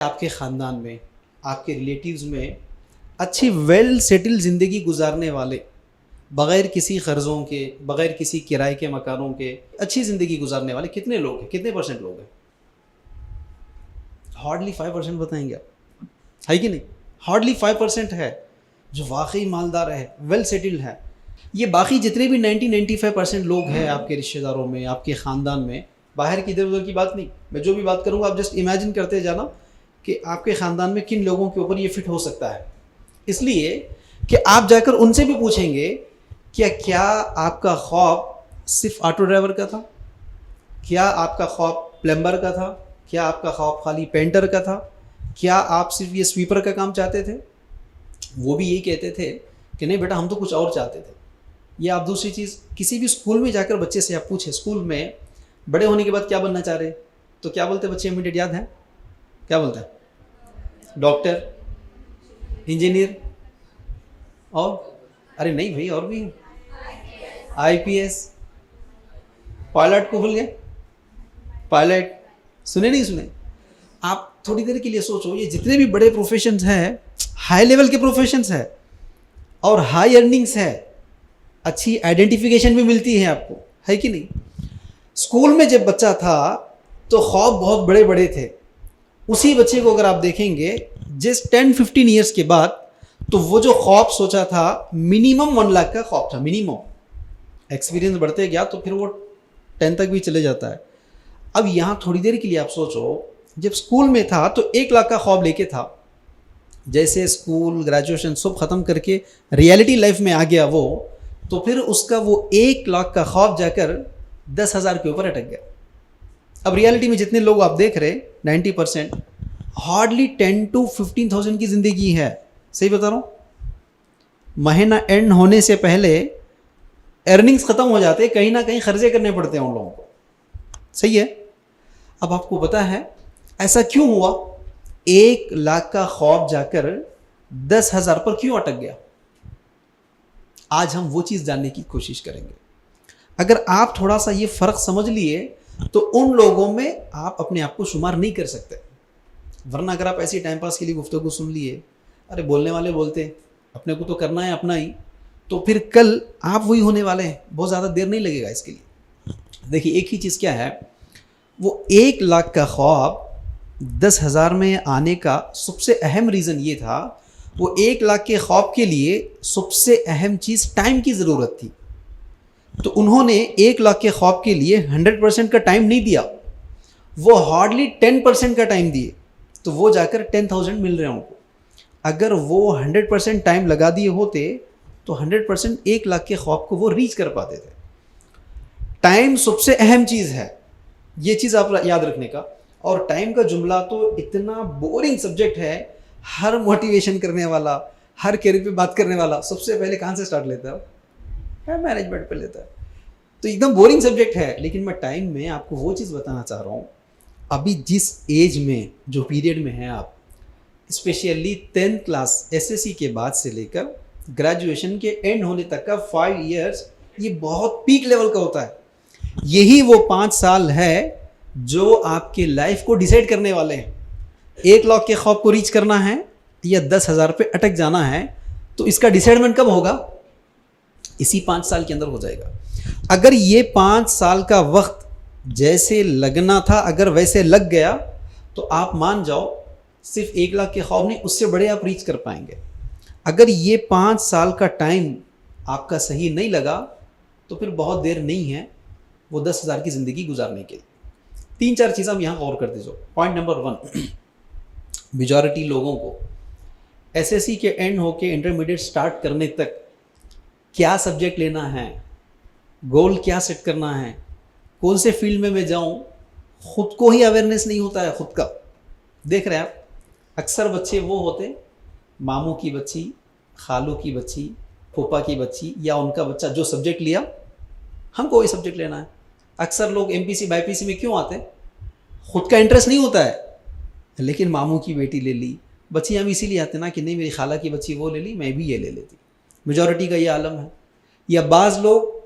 आपके ख़ानदान में, आपके रिलेटिव्स में अच्छी वेल सेटल ज़िंदगी गुजारने वाले, बग़ैर किसी क़र्ज़ों के, बग़ैर किसी किराए के मकानों के अच्छी ज़िंदगी गुजारने वाले कितने लोग हैं? कितने परसेंट लोग हैं? हार्डली 5% बताएंगे आप, है कि नहीं? हार्डली 5% है जो वाकई मालदार है, वेल सेटल्ड है। ये बाकी जितने भी 90-95% लोग हैं आपके रिश्तेदारों में, आपके ख़ानदान में, बाहर की इधर उधर की बात नहीं, मैं जो भी बात करूँगा आप जस्ट इमेजिन करते जाना कि आपके ख़ानदान में किन लोगों के ऊपर ये फिट हो सकता है। इसलिए कि आप जाकर उनसे भी पूछेंगे क्या आपका ख्वाब सिर्फ ऑटो ड्राइवर का था? क्या आपका ख्वाब प्लम्बर का था? क्या आपका ख्वाब खाली पेंटर का था? क्या आप सिर्फ ये स्वीपर का काम चाहते थे? वो भी यही कहते थे कि नहीं बेटा हम तो कुछ और चाहते थे। या आप दूसरी चीज़, किसी भी स्कूल में जाकर बच्चे से आप पूछे स्कूल में बड़े होने के बाद क्या बनना चाह रहे, तो क्या बोलते बच्चे? इमीडिएट याद है क्या बोलते हैं? डॉक्टर, इंजीनियर, और अरे नहीं भाई और भी IPS, पायलट को भूल गए? पायलट सुने नहीं सुने? आप थोड़ी देर के लिए सोचो, ये जितने भी बड़े प्रोफेशंस हैं, हाई लेवल के प्रोफेशंस हैं और हाई अर्निंग्स है, अच्छी आइडेंटिफिकेशन भी मिलती है आपको, है कि नहीं? स्कूल में जब बच्चा था तो ख्वाब बहुत बड़े बड़े थे। उसी बच्चे को अगर आप देखेंगे जिस 10-15 ईयर्स के बाद, तो वो जो ख्वाब सोचा था मिनिमम 1 लाख का ख्वाब था, मिनिमम। एक्सपीरियंस बढ़ते गया तो फिर वो 10 तक भी चले जाता है। अब यहाँ थोड़ी देर के लिए आप सोचो, जब स्कूल में था तो 1 लाख का ख्वाब लेके था, जैसे स्कूल ग्रेजुएशन सब ख़त्म करके रियलिटी लाइफ में आ गया वो, तो फिर उसका वो 1 लाख का ख्वाब जाकर 10,000 के ऊपर अटक गया। अब रियलिटी में जितने लोग आप देख रहे 90% हार्डली 10 to 15,000 की ज़िंदगी है। सही बता रहा हूँ? महीना एंड होने से पहले अर्निंग्स ख़त्म हो जाते, कहीं ना कहीं खर्चे करने पड़ते हैं उन लोगों को। सही है? अब आपको पता है ऐसा क्यों हुआ? 1 लाख का ख्वाब जाकर 10,000 पर क्यों अटक गया? आज हम वो चीज़ जानने की कोशिश करेंगे। अगर आप थोड़ा सा ये फ़र्क समझ लिए तो उन लोगों में आप अपने आप को शुमार नहीं कर सकते। वरना अगर आप ऐसी टाइम पास के लिए गुफ्तगू सुन लिए, अरे बोलने वाले बोलते, अपने को तो करना है अपना ही, तो फिर कल आप वही होने वाले हैं। बहुत ज़्यादा देर नहीं लगेगा इसके लिए। देखिए एक ही चीज़ क्या है, वो 1 लाख का ख्वाब 10,000 में आने का सबसे अहम रीज़न ये था, वो 1 लाख के ख्वाब के लिए सबसे अहम चीज़ टाइम की ज़रूरत थी। तो उन्होंने 1 लाख के ख्वाब के लिए 100% का टाइम नहीं दिया, वो हार्डली 10% का टाइम दिए, तो वो जाकर 10,000 मिल रहे हैं उनको। अगर वो 100% टाइम लगा दिए होते तो 100% 1 लाख के ख्वाब को वो रीच कर पाते थे। टाइम सबसे अहम चीज़ है, ये चीज़ आप याद रखने का। और टाइम का जुमला तो इतना बोरिंग सब्जेक्ट है, हर मोटिवेशन करने वाला, हर कैरियर पे बात करने वाला सबसे पहले कहाँ से स्टार्ट लेता है? मैनेजमेंट पे लेता है। तो एकदम बोरिंग सब्जेक्ट है, लेकिन मैं टाइम में आपको वो चीज़ बताना चाह रहा हूँ। अभी जिस एज में, जो पीरियड में हैं आप, स्पेशली 10th क्लास SSC के बाद से लेकर ग्रेजुएशन के एंड होने तक का 5 इयर्स, ये बहुत पीक लेवल का होता है। यही वो 5 साल है जो आपके लाइफ को डिसाइड करने वाले हैं। 1 लाख के ख्वाब को रीच करना है या 10,000 पे अटक जाना है, तो इसका डिसाइडमेंट कब होगा? इसी 5 साल के अंदर हो जाएगा। अगर ये 5 साल का वक्त जैसे लगना था अगर वैसे लग गया, तो आप मान जाओ सिर्फ 1 लाख के ख्वाब नहीं, उससे बड़े आप रीच कर पाएंगे। अगर ये 5 साल का टाइम आपका सही नहीं लगा, तो फिर बहुत देर नहीं है वो 10,000 की ज़िंदगी गुजारने के लिए। 3-4 चीज़ हम यहाँ गौर करते जाओ। पॉइंट नंबर 1, मेजॉरिटी लोगों को SSC के एंड होके इंटरमीडिएट स्टार्ट करने तक क्या सब्जेक्ट लेना है, गोल क्या सेट करना है, कौन से फील्ड में मैं जाऊँ, खुद को ही अवेयरनेस नहीं होता है खुद का। देख रहे हैं आप, अक्सर बच्चे वो होते, मामू की बच्ची, खालू की बच्ची, फूफा की बच्ची या उनका बच्चा जो सब्जेक्ट लिया, हमको वही सब्जेक्ट लेना है। अक्सर लोग MPC BPC में क्यों आते? खुद का इंटरेस्ट नहीं होता है, लेकिन मामू की बेटी ले ली। बच्ची हम इसीलिए आते ना कि नहीं मेरी खाला की बच्ची वो ले ली, मैं भी ये ले लेती। मेजॉरिटी का ये आलम है। या बाज़ लोग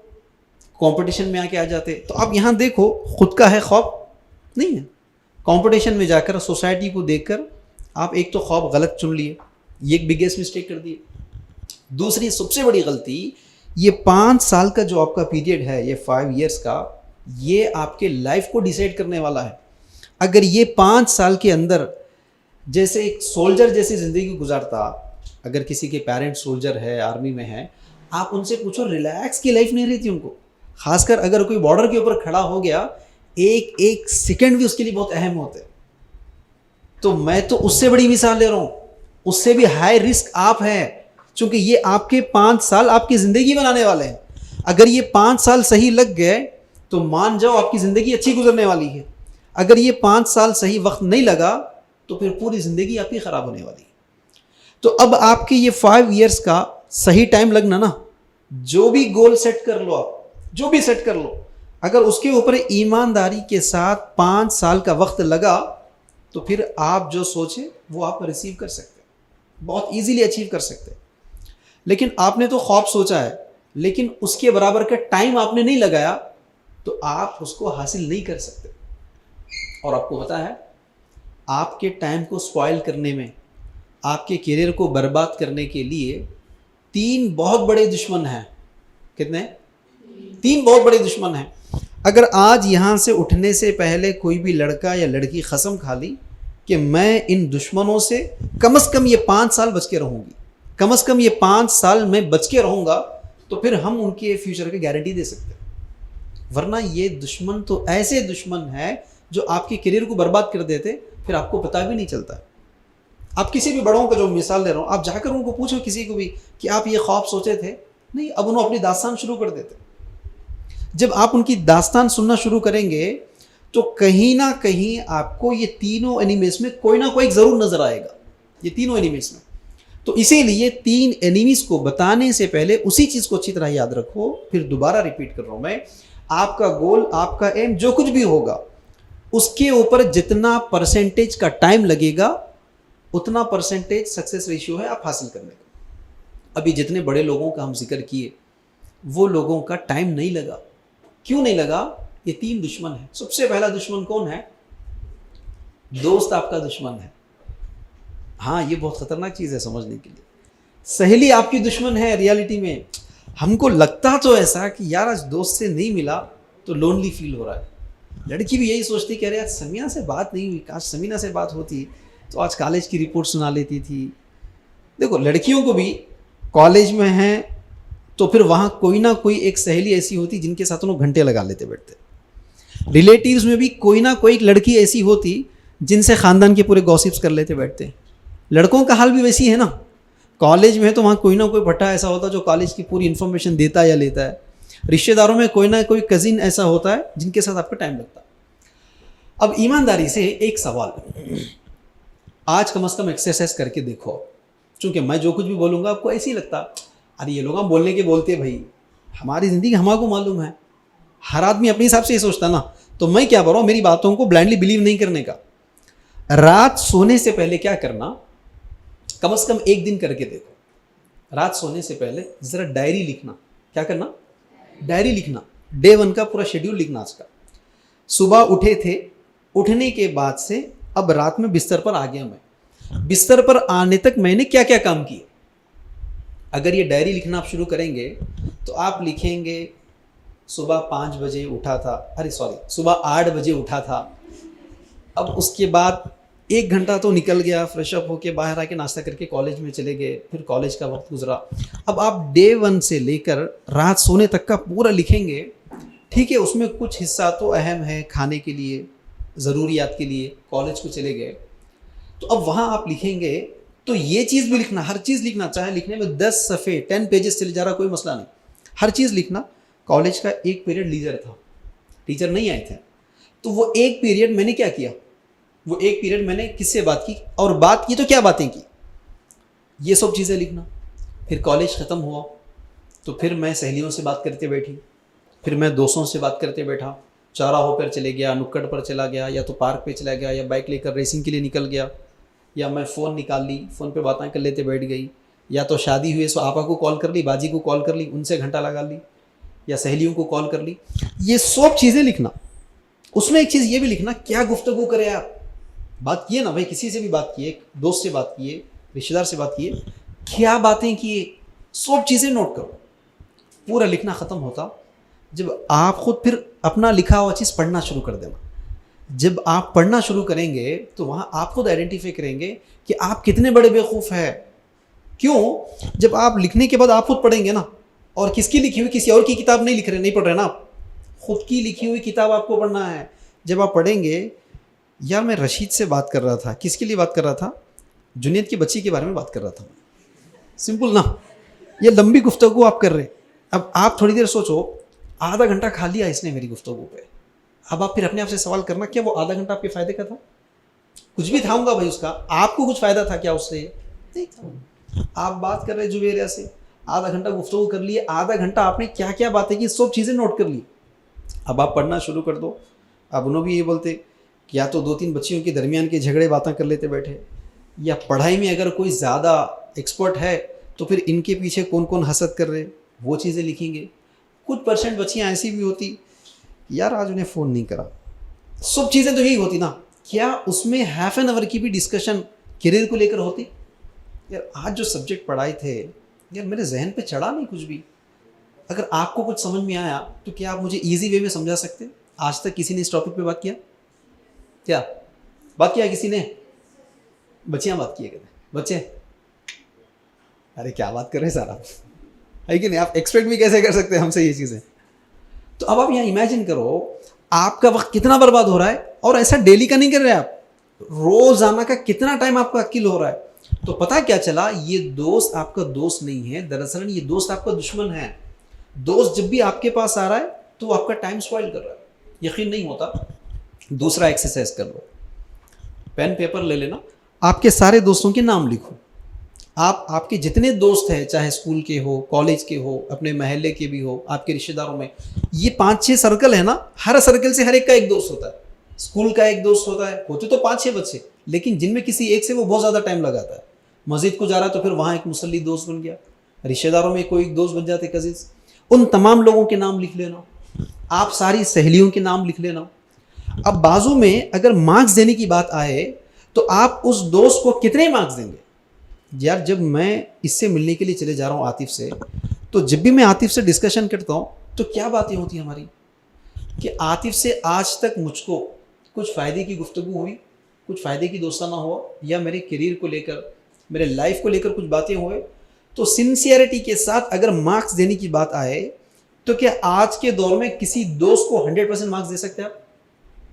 कंपटीशन में आके आ जाते। तो आप यहाँ देखो, खुद का है ख्वाब नहीं है, कंपटीशन में जाकर सोसाइटी को देखकर आप एक तो ख्वाब गलत चुन लिए, ये एक बिगेस्ट मिस्टेक कर दिए। दूसरी सबसे बड़ी गलती, ये 5 साल का जो आपका पीरियड है, ये 5 ईयर्स का, ये आपके लाइफ को डिसाइड करने वाला है। अगर ये 5 साल के अंदर जैसे एक सोल्जर जैसी ज़िंदगी गुजारता, अगर किसी के पेरेंट्स सोल्जर है, आर्मी में है, आप उनसे पूछो रिलैक्स की लाइफ नहीं रहती उनको। खासकर अगर कोई बॉर्डर के ऊपर खड़ा हो गया, एक एक सेकंड भी उसके लिए बहुत अहम होते हैं। तो मैं तो उससे बड़ी मिसाल ले रहा हूँ, उससे भी हाई रिस्क आप हैं, क्योंकि ये आपके 5 साल आपकी ज़िंदगी बनाने वाले हैं। अगर ये 5 साल सही लग गए तो मान जाओ आपकी ज़िंदगी अच्छी गुजरने वाली है। अगर ये 5 साल सही वक्त नहीं लगा तो फिर पूरी ज़िंदगी आपकी ख़राब होने वाली है। तो अब आपके ये 5 ईयर्स का सही टाइम लगना ना, जो भी गोल सेट कर लो आप, जो भी सेट कर लो, अगर उसके ऊपर ईमानदारी के साथ 5 साल का वक्त लगा तो फिर आप जो सोचे वो आप रिसीव कर सकते हैं, बहुत ईजीली अचीव कर सकते हैं। लेकिन आपने तो ख्वाब सोचा है, लेकिन उसके बराबर का टाइम आपने नहीं लगाया तो आप उसको हासिल नहीं कर सकते। और आपको पता है, आपके टाइम को स्पॉइल करने में, आपके करियर को बर्बाद करने के लिए 3 बहुत बड़े दुश्मन हैं। कितने? 3 बहुत बड़े दुश्मन हैं। अगर आज यहाँ से उठने से पहले कोई भी लड़का या लड़की कसम खा ली कि मैं इन दुश्मनों से कम से कम ये 5 साल बच के रहूँगी, कम से कम ये 5 साल में बच के रहूँगा, तो फिर हम उनके फ्यूचर की गारंटी दे सकते हैं। वरना ये दुश्मन तो ऐसे दुश्मन है जो आपके करियर को बर्बाद कर देते, फिर आपको पता भी नहीं चलता। आप किसी भी बड़ों का जो मिसाल दे रहा हूँ, आप जाकर उनको पूछो किसी को भी कि आप ये ख्वाब सोचे थे, नहीं, अब उन्होंने अपनी दास्तान शुरू कर देते। जब आप उनकी दास्तान सुनना शुरू करेंगे तो कहीं ना कहीं आपको ये तीनों एनिमीज में कोई ना कोई ज़रूर नज़र आएगा, ये तीनों एनिमीज में। तो इसीलिए 3 एनिमीज को बताने से पहले उसी चीज़ को अच्छी तरह याद रखो। फिर दोबारा रिपीट कर रहा हूँ मैं, आपका गोल, आपका एम जो कुछ भी होगा, उसके ऊपर जितना परसेंटेज का टाइम लगेगा उतना परसेंटेज सक्सेस रेशियो है आप हासिल करने का। अभी जितने बड़े लोगों का हम जिक्र किए, वो लोगों का टाइम नहीं लगा। क्यों नहीं लगा? ये 3 दुश्मन है। सबसे पहला दुश्मन कौन है? दोस्त आपका दुश्मन है। हाँ, ये बहुत खतरनाक चीज़ है समझने के लिए। सहेली आपकी दुश्मन है। रियलिटी में हमको लगता तो ऐसा कि यार आज दोस्त से नहीं मिला तो लोनली फील हो रहा है। लड़की भी यही सोचती कि अरे यार समीना से बात नहीं हुई, काश समीना से बात होती तो आज कॉलेज की रिपोर्ट सुना लेती थी। देखो, लड़कियों को भी कॉलेज में हैं तो फिर वहाँ कोई ना कोई एक सहेली ऐसी होती जिनके साथ उन्होंने घंटे लगा लेते बैठते। रिलेटिव्स में भी कोई ना कोई लड़की ऐसी होती जिनसे ख़ानदान के पूरे गॉसिप्स कर लेते बैठते। लड़कों का हाल भी वैसी है ना। कॉलेज में है तो वहाँ कोई ना कोई भट्टा ऐसा होता जो कॉलेज की पूरी इन्फॉर्मेशन देता या लेता है। रिश्तेदारों में कोई ना कोई कज़िन ऐसा होता है जिनके साथ आपका टाइम लगता है। अब ईमानदारी से एक सवाल, आज कम से कम एक्सरसाइज करके देखो, क्योंकि मैं जो कुछ भी बोलूँगा आपको ऐसे ही लगता अरे ये लोग हम बोलने के बोलते, भाई हमारी ज़िंदगी हमारे मालूम है। हर आदमी अपने हिसाब से ही सोचता ना। तो मैं क्या बोल रहा हूँ, मेरी बातों को ब्लाइंडली बिलीव नहीं करने का। रात सोने से पहले क्या करना, कम से कम एक दिन करके देखो। रात सोने से पहले ज़रा डायरी लिखना। क्या करना? डायरी लिखना। डे 1 का पूरा शेड्यूल लिखना आज का। सुबह उठे थे, उठने के बाद से अब रात में बिस्तर पर आ गया मैं, बिस्तर पर आने तक मैंने क्या क्या काम किए। अगर ये डायरी लिखना आप शुरू करेंगे तो आप लिखेंगे सुबह 5 बजे उठा था, सुबह 8 बजे उठा था। अब उसके बाद 1 घंटा तो निकल गया, फ्रेश अप होके बाहर आके नाश्ता करके कॉलेज में चले गए, फिर कॉलेज का वक्त गुजरा। अब आप डे 1 से लेकर रात सोने तक का पूरा लिखेंगे। ठीक है, उसमें कुछ हिस्सा तो अहम है खाने के लिए, ज़रूरियात के लिए, कॉलेज को चले गए, तो अब वहाँ आप लिखेंगे। तो ये चीज़ भी लिखना, हर चीज़ लिखना, चाहे लिखने में 10 सफ़े 10 पेजेस चले जा रहा, कोई मसला नहीं, हर चीज़ लिखना। कॉलेज का एक पीरियड लीजर था, टीचर नहीं आए थे, तो वो एक पीरियड मैंने क्या किया, वो एक पीरियड मैंने किससे बात की, और बात की तो क्या बातें की, ये सब चीज़ें लिखना। फिर कॉलेज ख़त्म हुआ तो फिर मैं सहेलियों से बात करते बैठी, फिर मैं दोस्तों से बात करते बैठा, चौराहों पर चले गया, नुक्कड़ पर चला गया, या तो पार्क पे चला गया, या बाइक लेकर रेसिंग के लिए निकल गया, या मैं फ़ोन निकाल ली, फ़ोन पे बातें कर लेते बैठ गई, या तो शादी हुई सो आपा को कॉल कर ली, बाजी को कॉल कर ली, उनसे घंटा लगा ली, या सहेलियों को कॉल कर ली। ये सब चीज़ें लिखना। उसमें एक चीज़ ये भी लिखना, क्या गुफ्तगू करें आप, बात किए ना भाई, किसी से भी बात किए, दोस्त से बात किए, रिश्तेदार से बात किए, क्या बातें किए, सब चीज़ें नोट करो। पूरा लिखना ख़त्म होता जब आप खुद फिर अपना लिखा हुआ चीज़ पढ़ना शुरू कर देना। जब आप पढ़ना शुरू करेंगे तो वहाँ आप खुद आइडेंटिफाई करेंगे कि आप कितने बड़े बेवकूफ़ हैं। क्यों? जब आप लिखने के बाद आप खुद पढ़ेंगे ना, और किसकी लिखी हुई, किसी और की किताब नहीं लिख रहे, नहीं पढ़ रहे ना आप, खुद की लिखी हुई किताब आपको पढ़ना है। जब आप पढ़ेंगे, यार मैं रशीद से बात कर रहा था, किसके लिए बात कर रहा था? जुनैद की बच्ची के बारे में बात कर रहा था। सिंपल ना, ये लंबी गुफ्तगू आप कर रहे। अब आप थोड़ी देर सोचो, आधा घंटा खा लिया इसने मेरी गुफ्तगू पे। अब आप फिर अपने आप से सवाल करना, क्या वो आधा घंटा आपके फ़ायदे का था? कुछ भी था होगा भाई उसका, आपको कुछ फ़ायदा था क्या उससे? नहीं था। आप बात कर रहे जुबेरिया से, आधा घंटा गुफ्तगू कर लिए, आधा घंटा आपने क्या क्या बातें की, सब चीज़ें नोट कर ली। अब आप पढ़ना शुरू कर दो। अब उन्होंने भी ये बोलते कि या तो 2-3 बच्चियों के दरमियान के झगड़े बातें कर लेते बैठे, या पढ़ाई में अगर कोई ज़्यादा एक्सपर्ट है तो फिर इनके पीछे कौन कौन हसद कर रहे, वो चीज़ें लिखेंगे। कुछ परसेंट बच्चियाँ ऐसी भी होती, यार आज उन्हें फ़ोन नहीं करा। सब चीज़ें तो यही होती ना। क्या उसमें हाफ एन आवर की भी डिस्कशन करियर को लेकर होती? यार आज जो सब्जेक्ट पढ़ाए थे, यार मेरे जहन पे चढ़ा नहीं कुछ भी। अगर आपको कुछ समझ में आया तो क्या आप मुझे ईजी वे में समझा सकते? आज तक किसी ने इस टॉपिक पे बात किया? क्या बात किया किसी ने? बच्चियाँ बात किए कहते बच्चे, अरे क्या बात कर रहे हैं सारा, है कि नहीं? आप एक्सपेक्ट भी कैसे कर सकते हैं हमसे ये चीज़ें? तो अब आप यहाँ इमेजिन करो, आपका वक्त कितना बर्बाद हो रहा है, और ऐसा डेली का नहीं कर रहे आप, रोजाना का कितना टाइम आपका किल हो रहा है। तो पता क्या चला, ये दोस्त आपका दोस्त नहीं है, दरअसल ये दोस्त आपका दुश्मन है। दोस्त जब भी आपके पास आ रहा है तो वो आपका टाइम स्पॉइल कर रहा है। यकीन नहीं होता, दूसरा एक्सरसाइज कर लो, पेन पेपर ले लेना, आपके सारे दोस्तों के नाम लिखो। आपके जितने दोस्त हैं, चाहे स्कूल के हो, कॉलेज के हो, अपने महल्ले के भी हो, आपके रिश्तेदारों में, ये 5-6 सर्कल है ना, हर सर्कल से हर एक का एक दोस्त होता है। स्कूल का एक दोस्त होता है, होते तो 5-6 बच्चे, लेकिन जिनमें किसी एक से वो बहुत ज़्यादा टाइम लगाता है। मस्जिद को जा रहा है तो फिर वहाँ एक मुसल्ली दोस्त बन गया, रिश्तेदारों में कोई दोस्त बन जाते, कजिन्स। उन तमाम लोगों के नाम लिख लेना, आप सारी सहेलियों के नाम लिख लेना। अब बाजू में अगर मार्क्स देने की बात आए तो आप उस दोस्त को कितने मार्क्स देंगे? यार जब मैं इससे मिलने के लिए चले जा रहा हूँ आतिफ से, तो जब भी मैं आतिफ से डिस्कशन करता हूँ तो क्या बातें होती हैं हमारी, कि आतिफ से आज तक मुझको कुछ फ़ायदे की गुफ्तगू हुई, कुछ फ़ायदे की दोस्ताना हुआ, या मेरे करियर को लेकर, मेरे लाइफ को लेकर कुछ बातें हुए। तो सिंसियरिटी के साथ अगर मार्क्स देने की बात आए तो क्या आज के दौर में किसी दोस्त को 100% मार्क्स दे सकते हैं आप?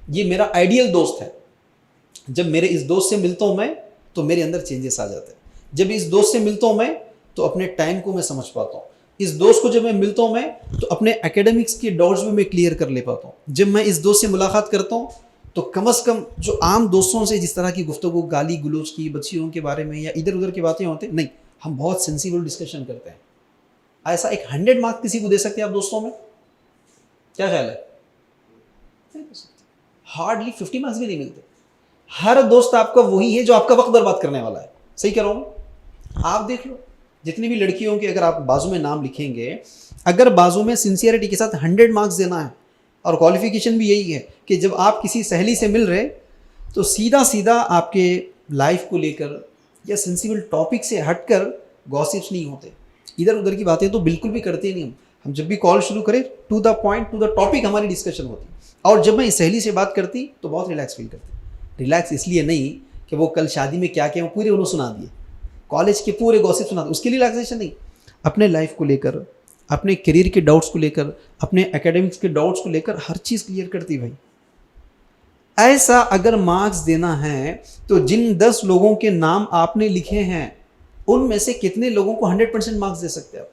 ये मेरा आइडियल दोस्त है, जब मेरे इस दोस्त से मिलता हूँ मैं तो मेरे अंदर चेंजेस आ जाते हैं। जब इस दोस्त से मिलता हूँ मैं तो अपने टाइम को मैं समझ पाता हूँ। इस दोस्त को जब मैं मिलता हूँ मैं तो अपने एकेडमिक्स के डाउट्स भी मैं क्लियर कर ले पाता हूँ। जब मैं इस दोस्त से मुलाकात करता हूँ तो कम से कम जो आम दोस्तों से जिस तरह की गुफ्तगू, गाली गलोच की, बच्चियों के बारे में या इधर उधर की बातें होती नहीं, हम बहुत सेंसिबल डिस्कशन करते हैं। ऐसा एक 100 मार्क्स किसी को दे सकते हैं आप दोस्तों में? क्या ख्याल है? हार्डली 50 मार्क्स भी नहीं मिलते। हर दोस्त आपका वही है जो आपका वक्त बर्बाद करने वाला है। सही कह रहा हूँ? आप देख लो, जितनी भी लड़कियों के अगर आप बाजू में नाम लिखेंगे, अगर बाजू में सिंसियरिटी के साथ 100 मार्क्स देना है, और क्वालिफिकेशन भी यही है कि जब आप किसी सहेली से मिल रहे तो सीधा सीधा आपके लाइफ को लेकर या सेंसिबल टॉपिक से हटकर गॉसिप्स नहीं होते, इधर उधर की बातें तो बिल्कुल भी करते नहीं। हम जब भी कॉल शुरू करें, to the point, to the topic हमारी डिस्कशन होती। और जब मैं इस सहेली से बात करती तो बहुत रिलैक्स फील करती। रिलैक्स इसलिए नहीं कि वो कल शादी में क्या क्या पूरे उन्होंने सुना दिए, कॉलेज के पूरे गॉसिप सुना दिए, उसके लिए रिलैक्सेशन नहीं। अपने लाइफ को लेकर, अपने करियर के डाउट्स को लेकर, अपने एकेडमिक्स के डाउट्स को लेकर हर चीज़ क्लियर करती भाई। ऐसा अगर मार्क्स देना है तो जिन 10 लोगों के नाम आपने लिखे हैं उनमें से कितने लोगों को 100% मार्क्स दे सकते हैं आप?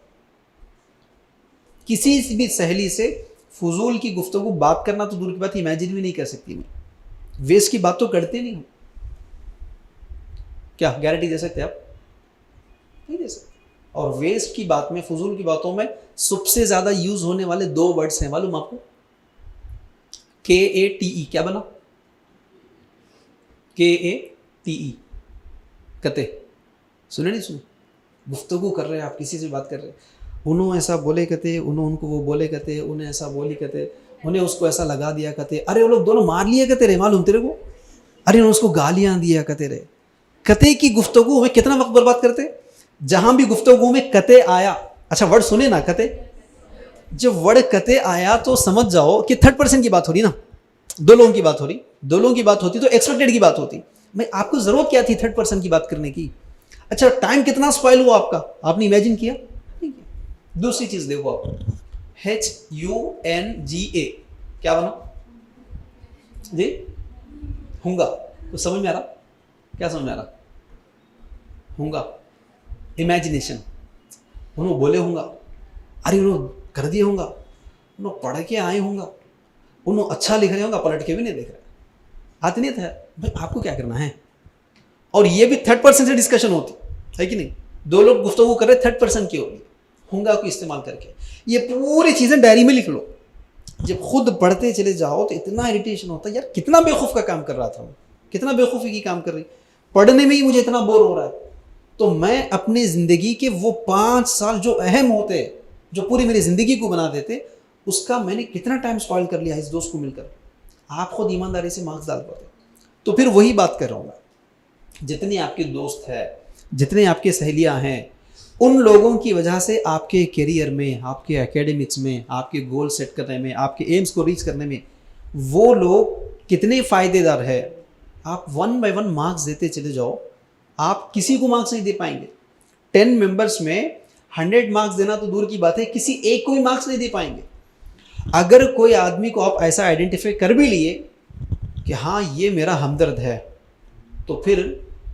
किसी भी सहेली से फजूल की गुफ्तगू बात करना तो दूर की बात, इमेजिन भी नहीं कर सकती मैं। वेस्ट की बात तो करते नहीं हूं, क्या गारंटी दे सकते आप? नहीं दे सकते। और वेस्ट की बात में, फजूल की बातों में सबसे ज्यादा यूज होने वाले 2 वर्ड्स हैं, मालूम आपको? KATE। क्या बना? KATE, कते। सुने नहीं सुने? गुफ्तगू कर रहे हैं आप, किसी से बात कर रहे हैं, उन्होंने ऐसा बोले कहते, उनको वो बोले कहते, उन्हें ऐसा बोली कहते, उन्हें उसको ऐसा लगा दिया कहते, अरे वो लोग दोनों मार लिए कहते रे, मालूम तेरे को? अरे उसको गालियां दिया करते रहे। कते की गुफ्तगू में कितना वक्त बर्बाद करते। जहां भी गुफ्तगू में कते आया, अच्छा वर्ड सुने ना कते, जब वर्ड कते आया तो समझ जाओ कि थर्ड पर्सन की बात हो रही ना, दो लोगों की बात हो रही। दो लोगों की बात होती तो एक्सपेक्टेड की बात होती। मैं आपको जरूरत क्या थी थर्ड पर्सन की बात करने की। अच्छा टाइम कितना स्पॉइल हुआ आपका, आपने इमेजिन किया नहीं किया। दूसरी चीज देखो आप, HUNGA क्या बना जी, होंगा। तो समझ में आ रहा, क्या समझ में आ रहा, होंगा इमेजिनेशन। उन्होंने बोले होंगे, अरे उन्होंने कर दिए होंगे, उन्होंने पढ़ के आए होंगे, उन्होंने अच्छा लिख रहे होंगे, पलट के भी नहीं देख रहे, आते नहीं था भाई आपको क्या करना है। और ये भी थर्ड पर्सन से डिस्कशन होती है कि नहीं, दो लोग गुफ्तगू कर रहे थर्ड पर्सन की होगी, होंगे को इस्तेमाल करके। ये पूरी चीजें डायरी में लिख लो, जब खुद पढ़ते चले जाओ तो इतना इरिटेशन होता है, यार कितना बेवकूफ़ का काम कर रहा था, कितना बेवकूफ़ी की काम कर रही, पढ़ने में ही मुझे इतना बोर हो रहा है। तो मैं अपनी ज़िंदगी के वो 5 साल जो अहम होते, जो पूरी मेरी ज़िंदगी को बना देते, उसका मैंने कितना टाइम स्पॉइल कर लिया इस दोस्त को मिलकर। आप खुद ईमानदारी से मार्क्स डाल पाते। तो फिर वही बात कर रहा हूँ मैं, जितने आपके दोस्त हैं, जितने आपके सहेलियाँ हैं, उन लोगों की वजह से आपके करियर में, आपके एकेडमिक्स में, आपके गोल सेट करने में, आपके एम्स को रीच करने में वो लोग कितने फ़ायदेदार है। आप 1 बाय 1 मार्क्स देते चले जाओ, आप किसी को मार्क्स नहीं दे पाएंगे। 10 मेंबर्स में 100 मार्क्स देना तो दूर की बात है, किसी एक को भी मार्क्स नहीं दे पाएंगे। अगर कोई आदमी को आप ऐसा आइडेंटिफाई कर भी लिए कि हाँ ये मेरा हमदर्द है, तो फिर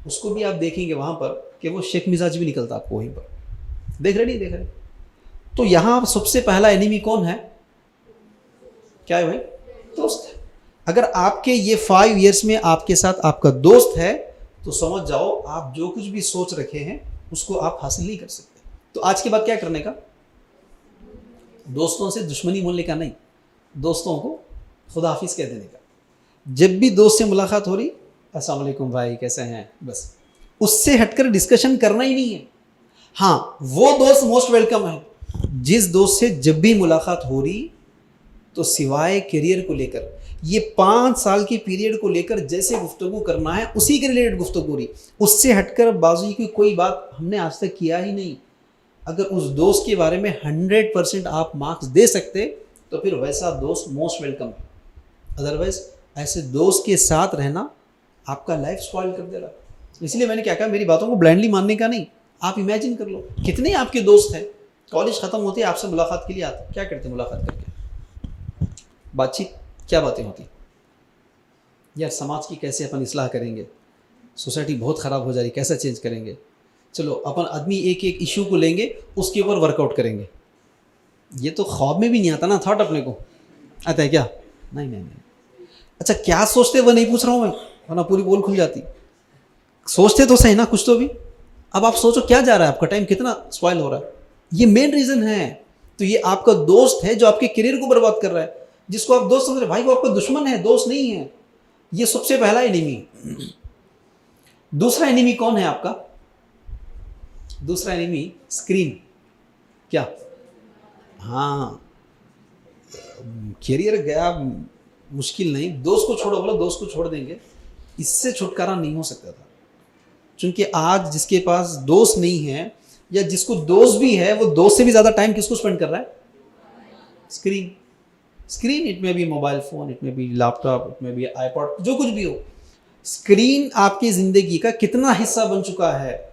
उसको भी आप देखेंगे वहाँ पर कि वो शेख मिजाज भी निकलता आपको वहीं पर। देख रहे नहीं देख रहे। तो यहाँ सबसे पहला एनिमी कौन है, क्या है भाई, दोस्त है। अगर आपके ये 5 इयर्स में आपके साथ आपका दोस्त है तो समझ जाओ आप जो कुछ भी सोच रखे हैं उसको आप हासिल नहीं कर सकते। तो आज के बाद क्या करने का, दोस्तों से दुश्मनी बोलने का नहीं, दोस्तों को खुदा हाफिज कह देने का। जब भी दोस्त से मुलाकात हो रही, अस्सलाम वालेकुम भाई कैसे हैं, बस उससे हटकर डिस्कशन करना ही नहीं है। हाँ वो दोस्त मोस्ट वेलकम है जिस दोस्त से जब भी मुलाकात हो रही तो सिवाय करियर को लेकर, ये 5 साल के पीरियड को लेकर जैसे गुफ्तगू करना है उसी के रिलेटेड गुफ्तगू हो रही, उससे हटकर बाजू की कोई बात हमने आज तक किया ही नहीं। अगर उस दोस्त के बारे में 100% आप मार्क्स दे सकते तो फिर वैसा दोस्त मोस्ट वेलकम है। अदरवाइज ऐसे दोस्त के साथ रहना आपका लाइफ स्पॉइल कर देगा। इसलिए मैंने क्या कहा, मेरी बातों को ब्लाइंडली मानने का नहीं। आप इमेजिन कर लो कितने आपके दोस्त हैं, कॉलेज ख़त्म होते हैं आपसे मुलाकात के लिए आते, क्या करते मुलाकात करके, बातचीत, क्या बातें होती, यार समाज की कैसे अपन इस्लाह करेंगे, सोसाइटी बहुत ख़राब हो जा रही, कैसे चेंज करेंगे, चलो अपन आदमी एक एक इशू को लेंगे उसके ऊपर वर्कआउट करेंगे। ये तो ख्वाब में भी नहीं आता ना, थॉट अपने को आता है क्या, नहीं नहीं नहीं। अच्छा क्या सोचते वो नहीं पूछ रहा हूँ मैं, वरना पूरी बोल खुल जाती। सोचते तो सही ना कुछ तो भी। अब आप सोचो क्या जा रहा है, आपका टाइम कितना स्पॉइल हो रहा है, ये मेन रीज़न है। तो ये आपका दोस्त है जो आपके करियर को बर्बाद कर रहा है, जिसको आप दोस्त समझ रहे, भाई वो आपका दुश्मन है, दोस्त नहीं है। ये सबसे पहला एनिमी। दूसरा एनिमी कौन है आपका, दूसरा एनिमी स्क्रीन। क्या, हाँ करियर गया मुश्किल नहीं, दोस्त को छोड़ो, बोलो दोस्त को छोड़ देंगे, इससे छुटकारा नहीं हो सकता था। क्योंकि आज जिसके पास दोस्त नहीं है या जिसको दोस्त भी है वो दोस्त से भी ज़्यादा टाइम किसको स्पेंड कर रहा है, स्क्रीन। स्क्रीन, इट में भी मोबाइल फ़ोन, इट में भी लैपटॉप, इट में भी आईपॉड, जो कुछ भी हो, स्क्रीन आपकी ज़िंदगी का कितना हिस्सा बन चुका है।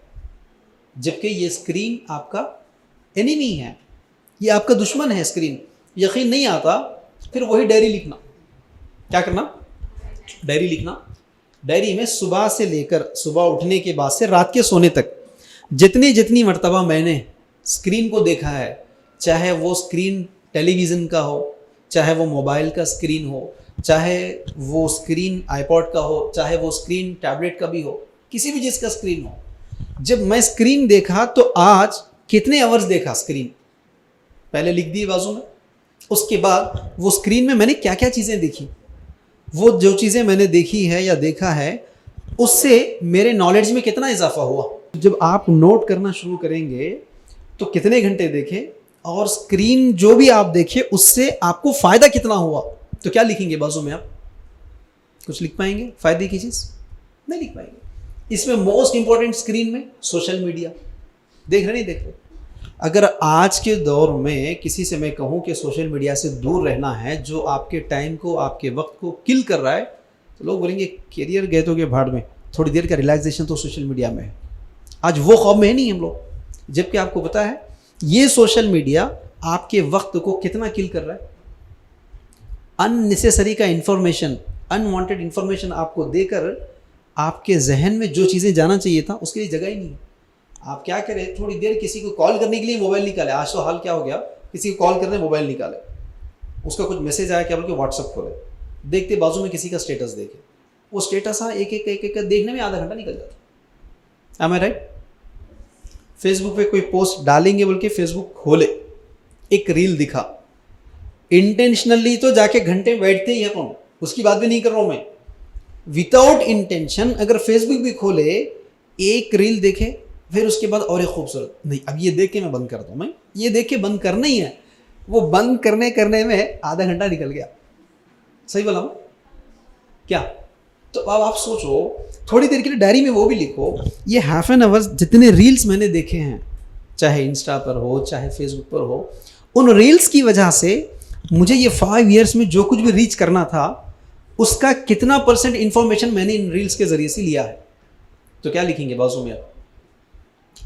जबकि ये स्क्रीन आपका एनिमी है, ये आपका दुश्मन है स्क्रीन। यकीन नहीं आता, फिर वही डायरी लिखना। क्या करना, डायरी लिखना। डायरी में सुबह से लेकर, सुबह उठने के बाद से रात के सोने तक जितनी मर्तबा मैंने स्क्रीन को देखा है, चाहे वो स्क्रीन टेलीविज़न का हो, चाहे वो मोबाइल का स्क्रीन हो, चाहे वो स्क्रीन आईपॉड का हो, चाहे वो स्क्रीन टैबलेट का भी हो, किसी भी चीज़ का स्क्रीन हो, जब मैं स्क्रीन देखा तो आज कितने आवर्स देखा स्क्रीन, पहले लिख दिए बाजू में। उसके बाद वो स्क्रीन में मैंने क्या क्या चीज़ें देखी, वो जो चीज़ें मैंने देखी है या देखा है उससे मेरे नॉलेज में कितना इजाफा हुआ। जब आप नोट करना शुरू करेंगे तो कितने घंटे देखे और स्क्रीन जो भी आप देखे उससे आपको फ़ायदा कितना हुआ, तो क्या लिखेंगे बाजू में आप, कुछ लिख पाएंगे फ़ायदे की चीज़? नहीं लिख पाएंगे। इसमें मोस्ट इंपॉर्टेंट स्क्रीन में सोशल मीडिया, देख रहे नहीं देख रहे? अगर आज के दौर में किसी से मैं कहूँ कि सोशल मीडिया से दूर रहना है, जो आपके टाइम को, आपके वक्त को किल कर रहा है, तो लोग बोलेंगे करियर गए तो गए भाड़ में, थोड़ी देर का रिलैक्सेशन तो सोशल मीडिया में है। आज वो ख्वाब में है नहीं हम लोग, जबकि आपको पता है ये सोशल मीडिया आपके वक्त को कितना किल कर रहा है। अननेसेसरी का इन्फॉर्मेशन, अनवांटेड इन्फॉर्मेशन आपको देकर आपके जहन में जो चीज़ें जाना चाहिए था उसके लिए जगह ही नहीं है। आप क्या करें, थोड़ी देर किसी को कॉल करने के लिए मोबाइल निकाले। आज तो हाल क्या हो गया, किसी को कॉल करने मोबाइल निकाले, उसका कुछ मैसेज आया क्या बोल के व्हाट्सअप खोले, देखते बाजू में किसी का स्टेटस देखे, वो स्टेटस एक एक देखने में आधा घंटा निकल जाता। एम आई राइट? फेसबुक पे कोई पोस्ट डालेंगे बोल के फेसबुक खोले, एक रील दिखा, इंटेंशनली तो जाके घंटे बैठते ही है कौन, उसकी बात भी नहीं कर रहा हूं मैं। विदाउट इंटेंशन अगर फेसबुक भी खोले, एक रील देखे, फिर उसके बाद और एक खूबसूरत, नहीं अब ये देख के मैं बंद कर दूँ, मैं ये देख के बंद करना ही है, वो बंद करने में आधा घंटा निकल गया। सही बोला क्या? तो अब आप सोचो, थोड़ी देर के लिए डायरी में वो भी लिखो, ये हाफ एन आवर जितने रील्स मैंने देखे हैं, चाहे इंस्टा पर हो चाहे फेसबुक पर हो, उन रील्स की वजह से मुझे ये 5 ईयर्स में जो कुछ भी रीच करना था उसका कितना % इंफॉर्मेशन मैंने इन रील्स के जरिए से लिया है। तो क्या लिखेंगे बाजू में आप?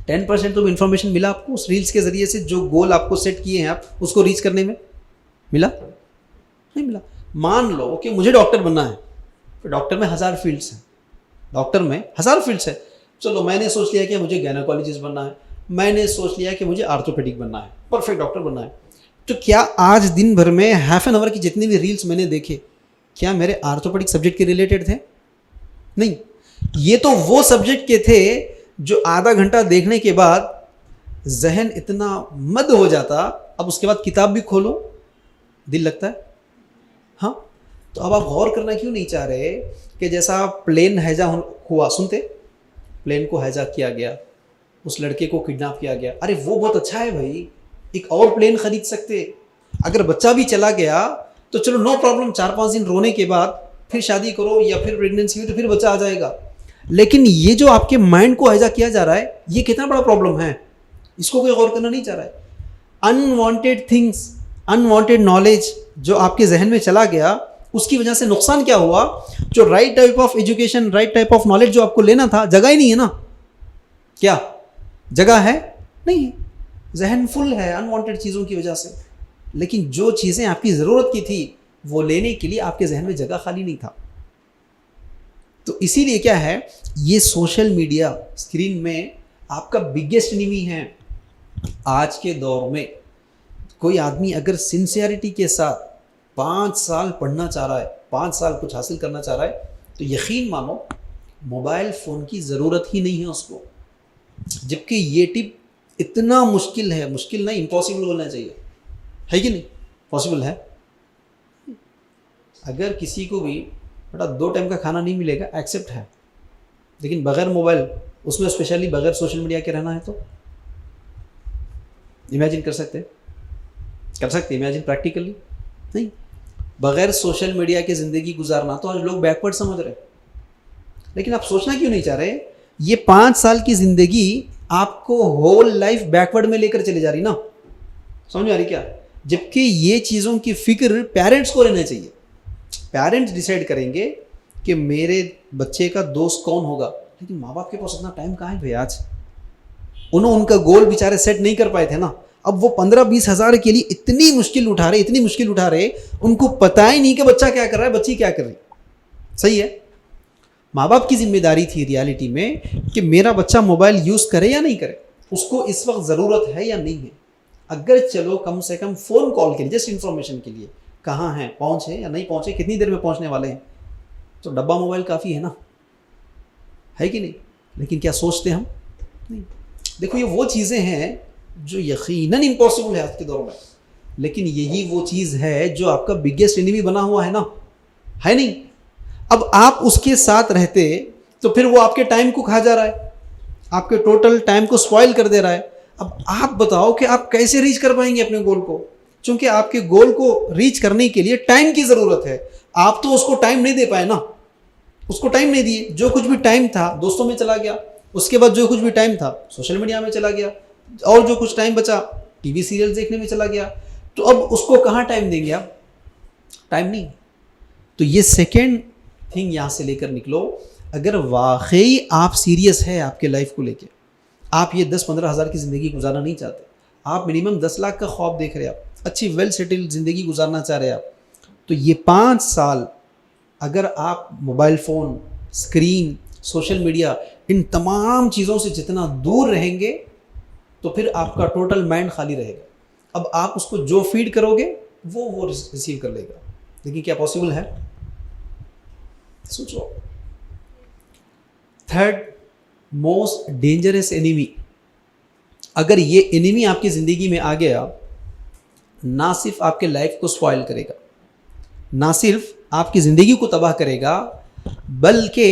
10% तो इन्फॉर्मेशन मिला आपको उस रील्स के जरिए से, जो गोल आपको सेट किए हैं आप उसको रीच करने में मिला? नहीं मिला। मान लो कि मुझे डॉक्टर बनना है, तो डॉक्टर में 1000 फील्ड्स हैं, डॉक्टर में 1000 फील्ड्स है। चलो मैंने सोच लिया कि मुझे गायनेकोलॉजिस्ट बनना है, मैंने सोच लिया कि मुझे आर्थोपेडिक बनना है, परफेक्ट डॉक्टर बनना है। तो क्या आज दिन भर में हाफ एन आवर की जितनी भी रील्स मैंने देखे, क्या मेरे आर्थोपेडिक सब्जेक्ट के रिलेटेड थे? नहीं, ये तो वो सब्जेक्ट के थे जो आधा घंटा देखने के बाद जहन इतना मद हो जाता, अब उसके बाद किताब भी खोलो दिल लगता है। हाँ, तो अब आप गौर करना क्यों नहीं चाह रहे कि जैसा प्लेन हैजा हुआ, सुनते प्लेन को हैजा किया गया, उस लड़के को किडनैप किया गया, अरे वो बहुत अच्छा है भाई, एक और प्लेन खरीद सकते। अगर बच्चा भी चला गया तो चलो नो प्रॉब्लम, 4-5 दिन रोने के बाद फिर शादी करो या फिर प्रेगनेंसी हुई तो फिर बच्चा आ जाएगा। लेकिन ये जो आपके माइंड को हैजा किया जा रहा है, ये कितना बड़ा प्रॉब्लम है, इसको कोई गौर करना नहीं चाह रहा है। अनवांटेड थिंग्स, अनवांटेड नॉलेज जो आपके जहन में चला गया, उसकी वजह से नुकसान क्या हुआ? जो right type of education, right type of knowledge जो आपको लेना था, जगह ही नहीं है ना। क्या जगह है? नहीं, जहन फुल है अनवांटेड चीज़ों की वजह से। लेकिन जो चीज़ें आपकी ज़रूरत की थी वो लेने के लिए आपके जहन में जगह खाली नहीं था। तो इसीलिए क्या है, ये सोशल मीडिया स्क्रीन में आपका बिगेस्ट एनिमी है। आज के दौर में कोई आदमी अगर सिंसियरिटी के साथ 5 साल पढ़ना चाह रहा है, 5 साल कुछ हासिल करना चाह रहा है, तो यकीन मानो मोबाइल फ़ोन की ज़रूरत ही नहीं है उसको। जबकि ये टिप इतना मुश्किल है, मुश्किल नहीं, इम्पॉसिबल बोलना चाहिए, है कि नहीं? पॉसिबल है। अगर किसी को भी बेटा 2 टाइम का खाना नहीं मिलेगा, एक्सेप्ट है, लेकिन बगैर मोबाइल, उसमें स्पेशली बगैर सोशल मीडिया के रहना है, तो इमेजिन कर सकते इमेजिन प्रैक्टिकली? नहीं, बगैर सोशल मीडिया के ज़िंदगी गुजारना तो आज लोग बैकवर्ड समझ रहे। लेकिन आप सोचना क्यों नहीं चाह रहे? ये 5 साल की ज़िंदगी आपको होल लाइफ बैकवर्ड में लेकर चली जा रही ना, समझ में आ रही क्या? जबकि ये चीज़ों की फिक्र पेरेंट्स को रहना चाहिए। पेरेंट्स डिसाइड करेंगे कि मेरे बच्चे का दोस्त कौन होगा, लेकिन माँ बाप के पास उतना टाइम कहाँ है भाई? आज उन्होंने उनका गोल बेचारे सेट नहीं कर पाए थे ना, अब वो 15-20 हज़ार के लिए इतनी मुश्किल उठा रहे, उनको पता ही नहीं कि बच्चा क्या कर रहा है, बच्ची क्या कर रही। सही है, माँ बाप की जिम्मेदारी थी रियलिटी में कि मेरा बच्चा मोबाइल यूज़ करे या नहीं करे, उसको इस वक्त ज़रूरत है या नहीं है। अगर चलो कम से कम फ़ोन कॉल के लिए, जस्ट इन्फॉर्मेशन के लिए, कहाँ हैं, पहुँचे या नहीं पहुँचे, कितनी देर में पहुँचने वाले हैं, तो डब्बा मोबाइल काफ़ी है ना, है कि नहीं? लेकिन क्या सोचते हम? नहीं। देखो, ये वो चीज़ें हैं जो यकीनन इम्पॉसिबल है आज के दौर में, लेकिन यही वो चीज़ है जो आपका बिगेस्ट एनिमी बना हुआ है ना, है नहीं? अब आप उसके साथ रहते तो फिर वो आपके टाइम को खा जा रहा है, आपके टोटल टाइम को स्पॉइल कर दे रहा है। अब आप बताओ कि आप कैसे रीच कर पाएंगे अपने गोल को, क्योंकि आपके गोल को रीच करने के लिए टाइम की ज़रूरत है। आप तो उसको टाइम नहीं दे पाए ना, उसको टाइम नहीं दिए, जो कुछ भी टाइम था दोस्तों में चला गया, उसके बाद जो कुछ भी टाइम था सोशल मीडिया में चला गया, और जो कुछ टाइम बचा टीवी सीरियल देखने में चला गया। तो अब उसको कहाँ टाइम देंगे आप? टाइम नहीं। तो ये सेकेंड थिंग यहाँ से लेकर निकलो, अगर वाकई आप सीरियस है आपके लाइफ को लेके, आप ये 10-15 हज़ार की ज़िंदगी गुजारना नहीं चाहते, आप मिनिमम 10 लाख का ख्वाब देख रहे हैं, आप अच्छी वेल सेटल्ड ज़िंदगी गुजारना चाह रहे हैं आप, तो ये 5 साल अगर आप mobile phone, screen, social media, इन तमाम चीज़ों से जितना दूर रहेंगे तो फिर आपका टोटल माइंड खाली रहेगा। अब आप उसको जो फीड करोगे वो रिसीव कर लेगा। लेकिन क्या पॉसिबल है? सोचो। थर्ड मोस्ट डेंजरस एनिमी, अगर ये एनिमी आपकी ज़िंदगी में आ गया, ना सिर्फ आपके लाइफ को स्पॉइल करेगा, ना सिर्फ आपकी ज़िंदगी को तबाह करेगा, बल्कि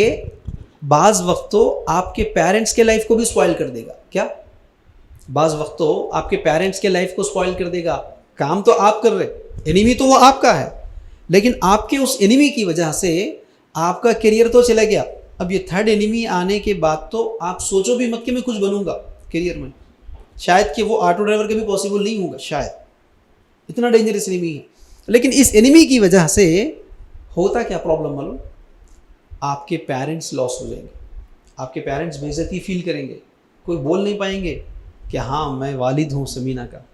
बाज़ वक्त तो आपके पेरेंट्स के लाइफ को भी स्पॉइल कर देगा। क्या? बाज़ वक्त तो आपके पेरेंट्स के लाइफ को स्पॉइल कर देगा। काम तो आप कर रहे, एनिमी तो वो आपका है, लेकिन आपके उस एनिमी की वजह से आपका करियर तो चला गया। अब ये थर्ड एनिमी आने के बाद तो आप सोचो भी मत कि मैं कुछ बनूंगा करियर में, शायद कि वो ऑटो ड्राइवर के भी पॉसिबल नहीं होगा, शायद, इतना डेंजरस एनिमी है। लेकिन इस एनिमी की वजह से होता क्या प्रॉब्लम मालूम? आपके पेरेंट्स लॉस हो जाएंगे, आपके पेरेंट्स बेइज्जती फील करेंगे, कोई बोल नहीं पाएंगे कि हाँ मैं वालिद हूँ समीना का,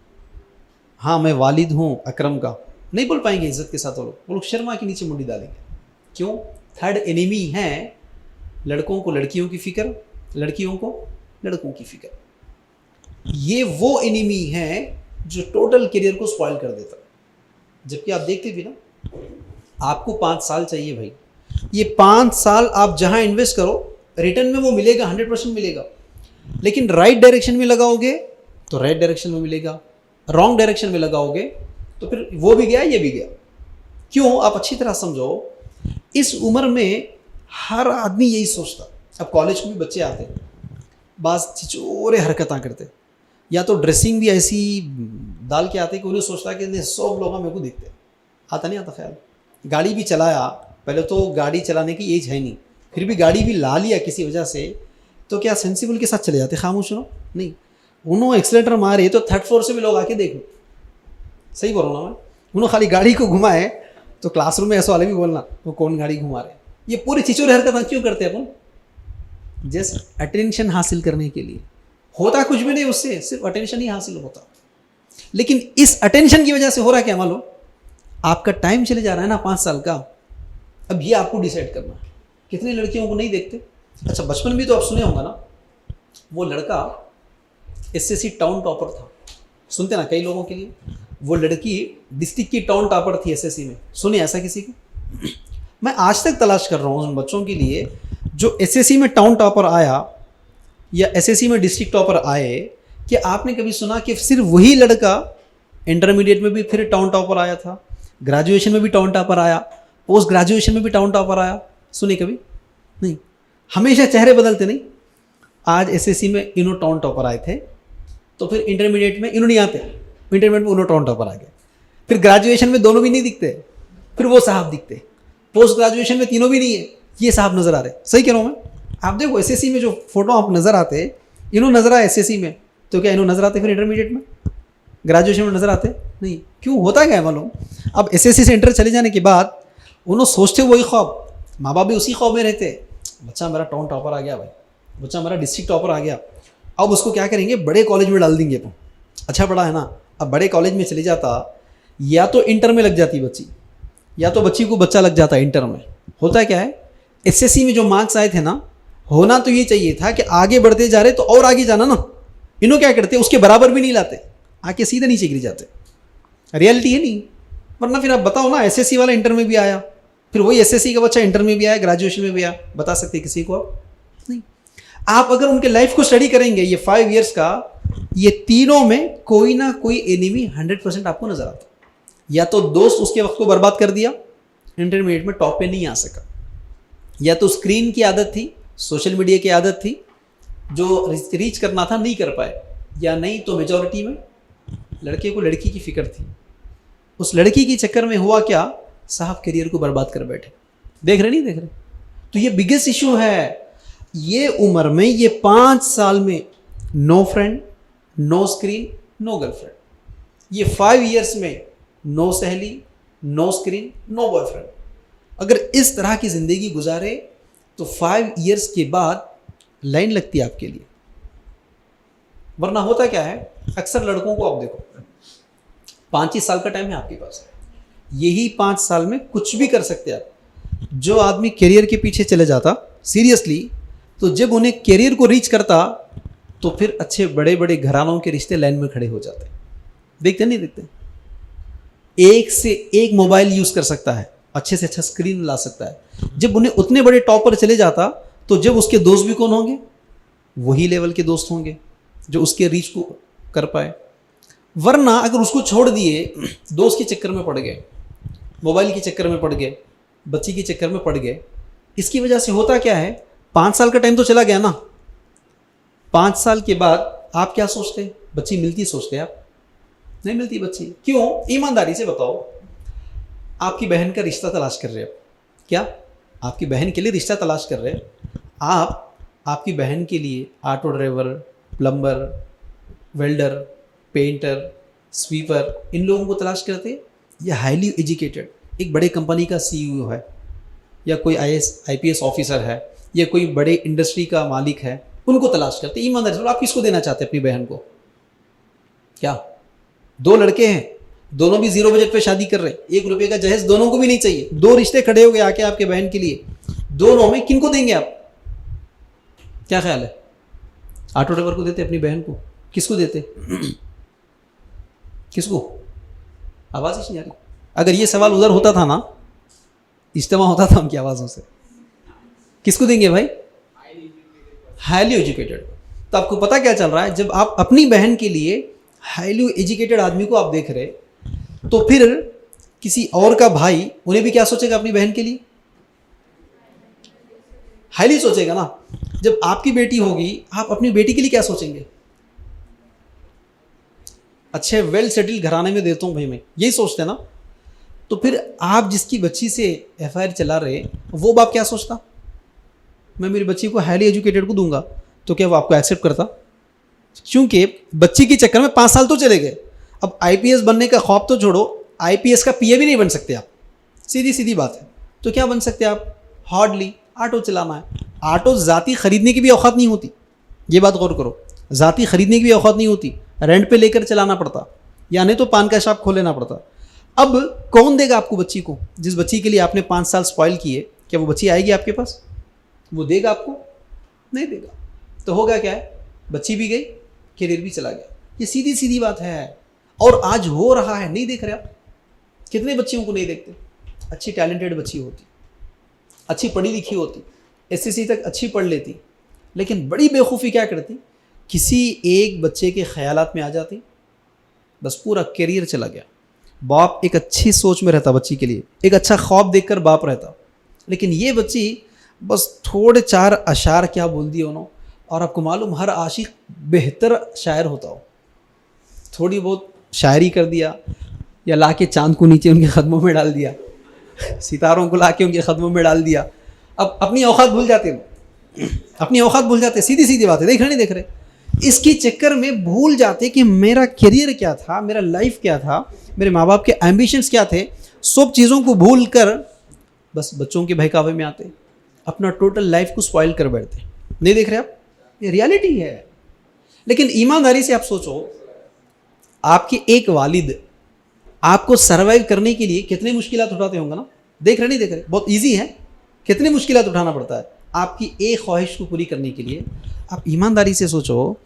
हाँ मैं वालिद हूँ अकरम का, नहीं बोल पाएंगे इज्जत के साथ। वो लोग शर्मा के नीचे मुंडी डालेंगे। क्यों? थर्ड एनिमी है लड़कों को लड़कियों की फिक्र, लड़कियों को लड़कों की फिक्र। ये वो एनिमी है जो टोटल करियर को स्पॉइल कर देता। जबकि आप देखते भी ना, आपको 5 साल चाहिए भाई, ये 5 साल आप जहां इन्वेस्ट करो रिटर्न में वो मिलेगा, 100% मिलेगा। लेकिन राइट डायरेक्शन में लगाओगे तो राइट डायरेक्शन में मिलेगा, रॉन्ग डायरेक्शन में लगाओगे तो फिर वो भी गया, ये भी गया। क्यों? आप अच्छी तरह समझो, इस उम्र में हर आदमी यही सोचता। अब कॉलेज में भी बच्चे आते हैं, बाज़ छिछोरे हरकतें करते, या तो ड्रेसिंग भी ऐसी डाल के आते कि उन्हें सोचता कि सब लोग मेरे को दिखते, आता नहीं आता ख्याल। गाड़ी भी चलाया, पहले तो गाड़ी चलाने की एज है नहीं, फिर भी गाड़ी भी ला लिया किसी वजह से, तो क्या सेंसिबल के साथ चले जाते? खामोश हो नहीं, उन्होंने एक्सीलेटर मारे तो 3rd फ्लोर से भी लोग आके देखो, सही बोल रहा हूँ ना मैं, उन्होंने खाली गाड़ी को घुमाए तो क्लासरूम में ऐसा वाले भी बोलना वो कौन गाड़ी घुमा रहे। ये पूरी छिछोरे हरकत क्यों करते हैं अपन? जस्ट अटेंशन हासिल करने के लिए। होता कुछ भी नहीं उससे, सिर्फ अटेंशन ही हासिल होता। लेकिन इस अटेंशन की वजह से हो रहा क्या मालूम? आपका टाइम चले जा रहा है ना 5 साल का। अब ये आपको डिसाइड करना है। कितनी लड़कियों को नहीं देखते? अच्छा, बचपन में तो आप सुने होगा ना, वो लड़का एसएससी टाउन टॉपर था, सुनते ना कई लोगों के लिए, वो लड़की डिस्ट्रिक्ट की टाउन टॉपर थी एसएससी में। सुने ऐसा किसी को? मैं आज तक तलाश कर रहा हूँ उन बच्चों के लिए जो एसएससी में टाउन टॉपर आया या एसएससी में डिस्ट्रिक्ट टॉपर आए। कि आपने कभी सुना कि सिर्फ वही लड़का इंटरमीडिएट में भी फिर टाउन टॉपर आया था, ग्रेजुएशन में भी टाउन टॉपर आया, पोस्ट ग्रेजुएशन में भी टाउन टॉपर आया? सुने कभी? नहीं। हमेशा चेहरे बदलते नहीं। आज एसएससी में इन्हों टाउन टॉपर आए थे, तो फिर इंटरमीडिएट में इन्हों नहीं आते, इंटरमीडिएट में उन्हों टाउन टॉपर आ गए, फिर ग्रेजुएशन में दोनों भी नहीं दिखते, फिर वो साहब दिखते, पोस्ट ग्रेजुएशन में तीनों भी नहीं है, ये साहब नजर आ रहे। सही कह रहा हूँ मैं? आप देखो एसएससी में जो फोटो आप नजर आते, इन्हों नजर आए एसएससी में, तो क्या इन्हों नजर आते फिर इंटरमीडिएट में, ग्रेजुएशन में नजर आते नहीं? क्यों? होता क्या है मालूम? अब एसएससी से इंटर चले जाने के बाद उन्होंने सोचते वही ख्वाब, माँ बाप भी उसी ख्वाब में रहते, बच्चा मेरा टाउन टॉपर आ गया भाई, बच्चा मेरा डिस्ट्रिक्ट टॉपर आ गया। अब उसको क्या करेंगे? बड़े कॉलेज में डाल देंगे अपन, अच्छा पढ़ा है ना। अब बड़े कॉलेज में चली जाता, या तो इंटर में लग जाती बच्ची, या तो बच्ची को बच्चा लग जाता इंटर में। होता क्या है, एसएससी में जो मार्क्स आए थे ना, होना तो ये चाहिए था कि आगे बढ़ते जा रहे तो और आगे जाना ना। इन्हों क्या करते? उसके बराबर भी नहीं लाते, आके सीधे नीचे गिर जाते। रियलिटी है नहीं? वरना फिर आप बताओ ना, एसएससी वाला इंटर में भी आया, फिर वही एसएससी का बच्चा इंटर में भी आया, ग्रेजुएशन में भी आया, बता सकते किसी को आप? नहीं। आप अगर उनके लाइफ को स्टडी करेंगे ये 5 इयर्स का, ये तीनों में कोई ना कोई एनिमी 100% आपको नजर आता। या तो दोस्त उसके वक्त को बर्बाद कर दिया, इंटरमीडिएट में टॉप पे नहीं आ सका, या तो स्क्रीन की आदत थी, सोशल मीडिया की आदत थी, जो रीच करना था नहीं कर पाए, या नहीं तो मेजॉरिटी में लड़के को लड़की की फिक्र थी। उस लड़की के चक्कर में हुआ क्या, साहब करियर को बर्बाद कर बैठे। देख रहे नहीं देख रहे? तो ये बिगेस्ट इशू है। ये उम्र में, ये 5 साल में no friend, no screen, no girlfriend. ये 5 इयर्स में नो सहेली, नो स्क्रीन, नो बॉयफ्रेंड। अगर इस तरह की ज़िंदगी गुजारे तो 5 इयर्स के बाद लाइन लगती है आपके लिए। वरना होता क्या है, अक्सर लड़कों को आप देखो 5 साल का टाइम है आपके पास, यही 5 साल में कुछ भी कर सकते आप। जो आदमी करियर के पीछे चले जाता सीरियसली, तो जब उन्हें करियर को रीच करता तो फिर अच्छे बड़े बड़े घरानों के रिश्ते लाइन में खड़े हो जाते। देखते नहीं देखते? एक से एक मोबाइल यूज़ कर सकता है, अच्छे से अच्छा स्क्रीन ला सकता है। जब उन्हें उतने बड़े टॉप पर चले जाता तो जब उसके दोस्त भी कौन होंगे? वही लेवल के दोस्त होंगे जो उसके रीच को कर पाए। वरना अगर उसको छोड़ दिए, दोस्त के चक्कर में पड़ गए, मोबाइल के चक्कर में पड़ गए, बच्ची के चक्कर में पड़ गए, इसकी वजह से होता क्या है, 5 साल का टाइम तो चला गया ना। 5 साल के बाद आप क्या सोचते? बच्ची मिलती सोचते आप? नहीं मिलती बच्ची। क्यों? ईमानदारी से बताओ। आपकी बहन का रिश्ता तलाश कर रहे हो क्या? आपकी बहन के लिए रिश्ता तलाश कर रहे हैं आप? आपकी बहन के लिए auto driver, plumber, welder, painter, sweeper, इन लोगों को तलाश करते? या हाईली एजुकेटेड एक बड़े कंपनी का सीईओ है, या कोई IAS ऑफिसर है, या कोई बड़े इंडस्ट्री का मालिक है, उनको तलाश करते? ईमानदारी से आप किसको देना चाहते हैं अपनी बहन को? क्या 2 लड़के हैं, दोनों भी 0 बजट पे शादी कर रहे हैं, 1 रुपये का जहेज दोनों को भी नहीं चाहिए, 2 रिश्ते खड़े हो गए आके आपके बहन के लिए, दोनों में किनको देंगे आप? क्या ख्याल है? ऑटो ड्राइवर को देते अपनी बहन को? किसको देते? किसको? आवाज़ ही नहीं आ रही। अगर ये सवाल उधर होता था ना, इज्तिमा होता था उनकी आवाज़ों से, किसको देंगे भाई? Highly educated. तो आपको पता क्या चल रहा है, जब आप अपनी बहन के लिए हाईली एजुकेटेड आदमी को आप देख रहे, तो फिर किसी और का भाई उन्हें भी क्या सोचेगा अपनी बहन के लिए? हाईली सोचेगा ना। जब आपकी बेटी होगी, आप अपनी बेटी के लिए क्या सोचेंगे? अच्छे वेल सेटल्ड घराने में देता हूँ भाई मैं, यही सोचते ना। तो फिर आप जिसकी बच्ची से FIR चला रहे, वो बाप क्या सोचता? मैं मेरी बच्ची को हाईली एजुकेटेड को दूंगा, तो क्या वो आपको एक्सेप्ट करता? क्योंकि बच्ची के चक्कर में 5 साल तो चले गए। अब IPS बनने का ख्वाब तो छोड़ो, IPS का PA भी नहीं बन सकते आप, सीधी सीधी बात है। तो क्या बन सकते आप? हार्डली ऑटो चलाना है। ऑटो ज़ाती ख़रीदने की भी औकात नहीं होती, ये बात गौर करो। ज़ाती ख़रीदने की भी औकात नहीं होती, रेंट पे लेकर चलाना पड़ता, या नहीं तो पान का शॉप खोल लेना पड़ता। अब कौन देगा आपको बच्ची को? जिस बच्ची के लिए आपने 5 साल स्पॉइल किए, क्या वो बच्ची आएगी आपके पास? वो देगा आपको? नहीं देगा। तो होगा क्या है, बच्ची भी गई, करियर भी चला गया। ये सीधी सीधी बात है, और आज हो रहा है। नहीं देख रहे आप? कितने बच्चियों को नहीं देखते? अच्छी टैलेंटेड बच्ची होती, अच्छी पढ़ी लिखी होती, SSC तक अच्छी पढ़ लेती, लेकिन बड़ी बेवकूफ़ी क्या करती, किसी एक बच्चे के ख्यालात में आ जाती, बस पूरा करियर चला गया। बाप एक अच्छी सोच में रहता बच्ची के लिए, एक अच्छा ख्वाब देखकर बाप रहता, लेकिन ये बच्ची बस थोड़े 4 अशार क्या बोल दिए उन्होंने। और आपको मालूम, हर आशिक बेहतर शायर होता हो, थोड़ी बहुत शायरी कर दिया, या लाके चांद को नीचे उनके कदमों में डाल दिया, सितारों को लाके उनके कदमों में डाल दिया। अब अपनी औकात भूल जाते हैं, अपनी औकात भूल जाते, सीधी सीधी बात है। देख रहे नहीं देख रहे? इसके चक्कर में भूल जाते कि मेरा करियर क्या था, मेरा लाइफ क्या था, मेरे माँ बाप के एम्बिशंस क्या थे। सब चीज़ों को भूल कर बस बच्चों के बहकावे में आते, अपना टोटल लाइफ को स्पॉइल कर बैठते। नहीं देख रहे आप? ये रियलिटी है। लेकिन ईमानदारी से आप सोचो, आपके एक वालिद आपको सर्वाइव करने के लिए कितनी मुश्किलात उठाते होंगे ना। देख रहे नहीं देख रहे? बहुत ईजी है, कितनी मुश्किलात उठाना पड़ता है आपकी एक ख्वाहिश को पूरी करने के लिए। आप ईमानदारी से सोचो,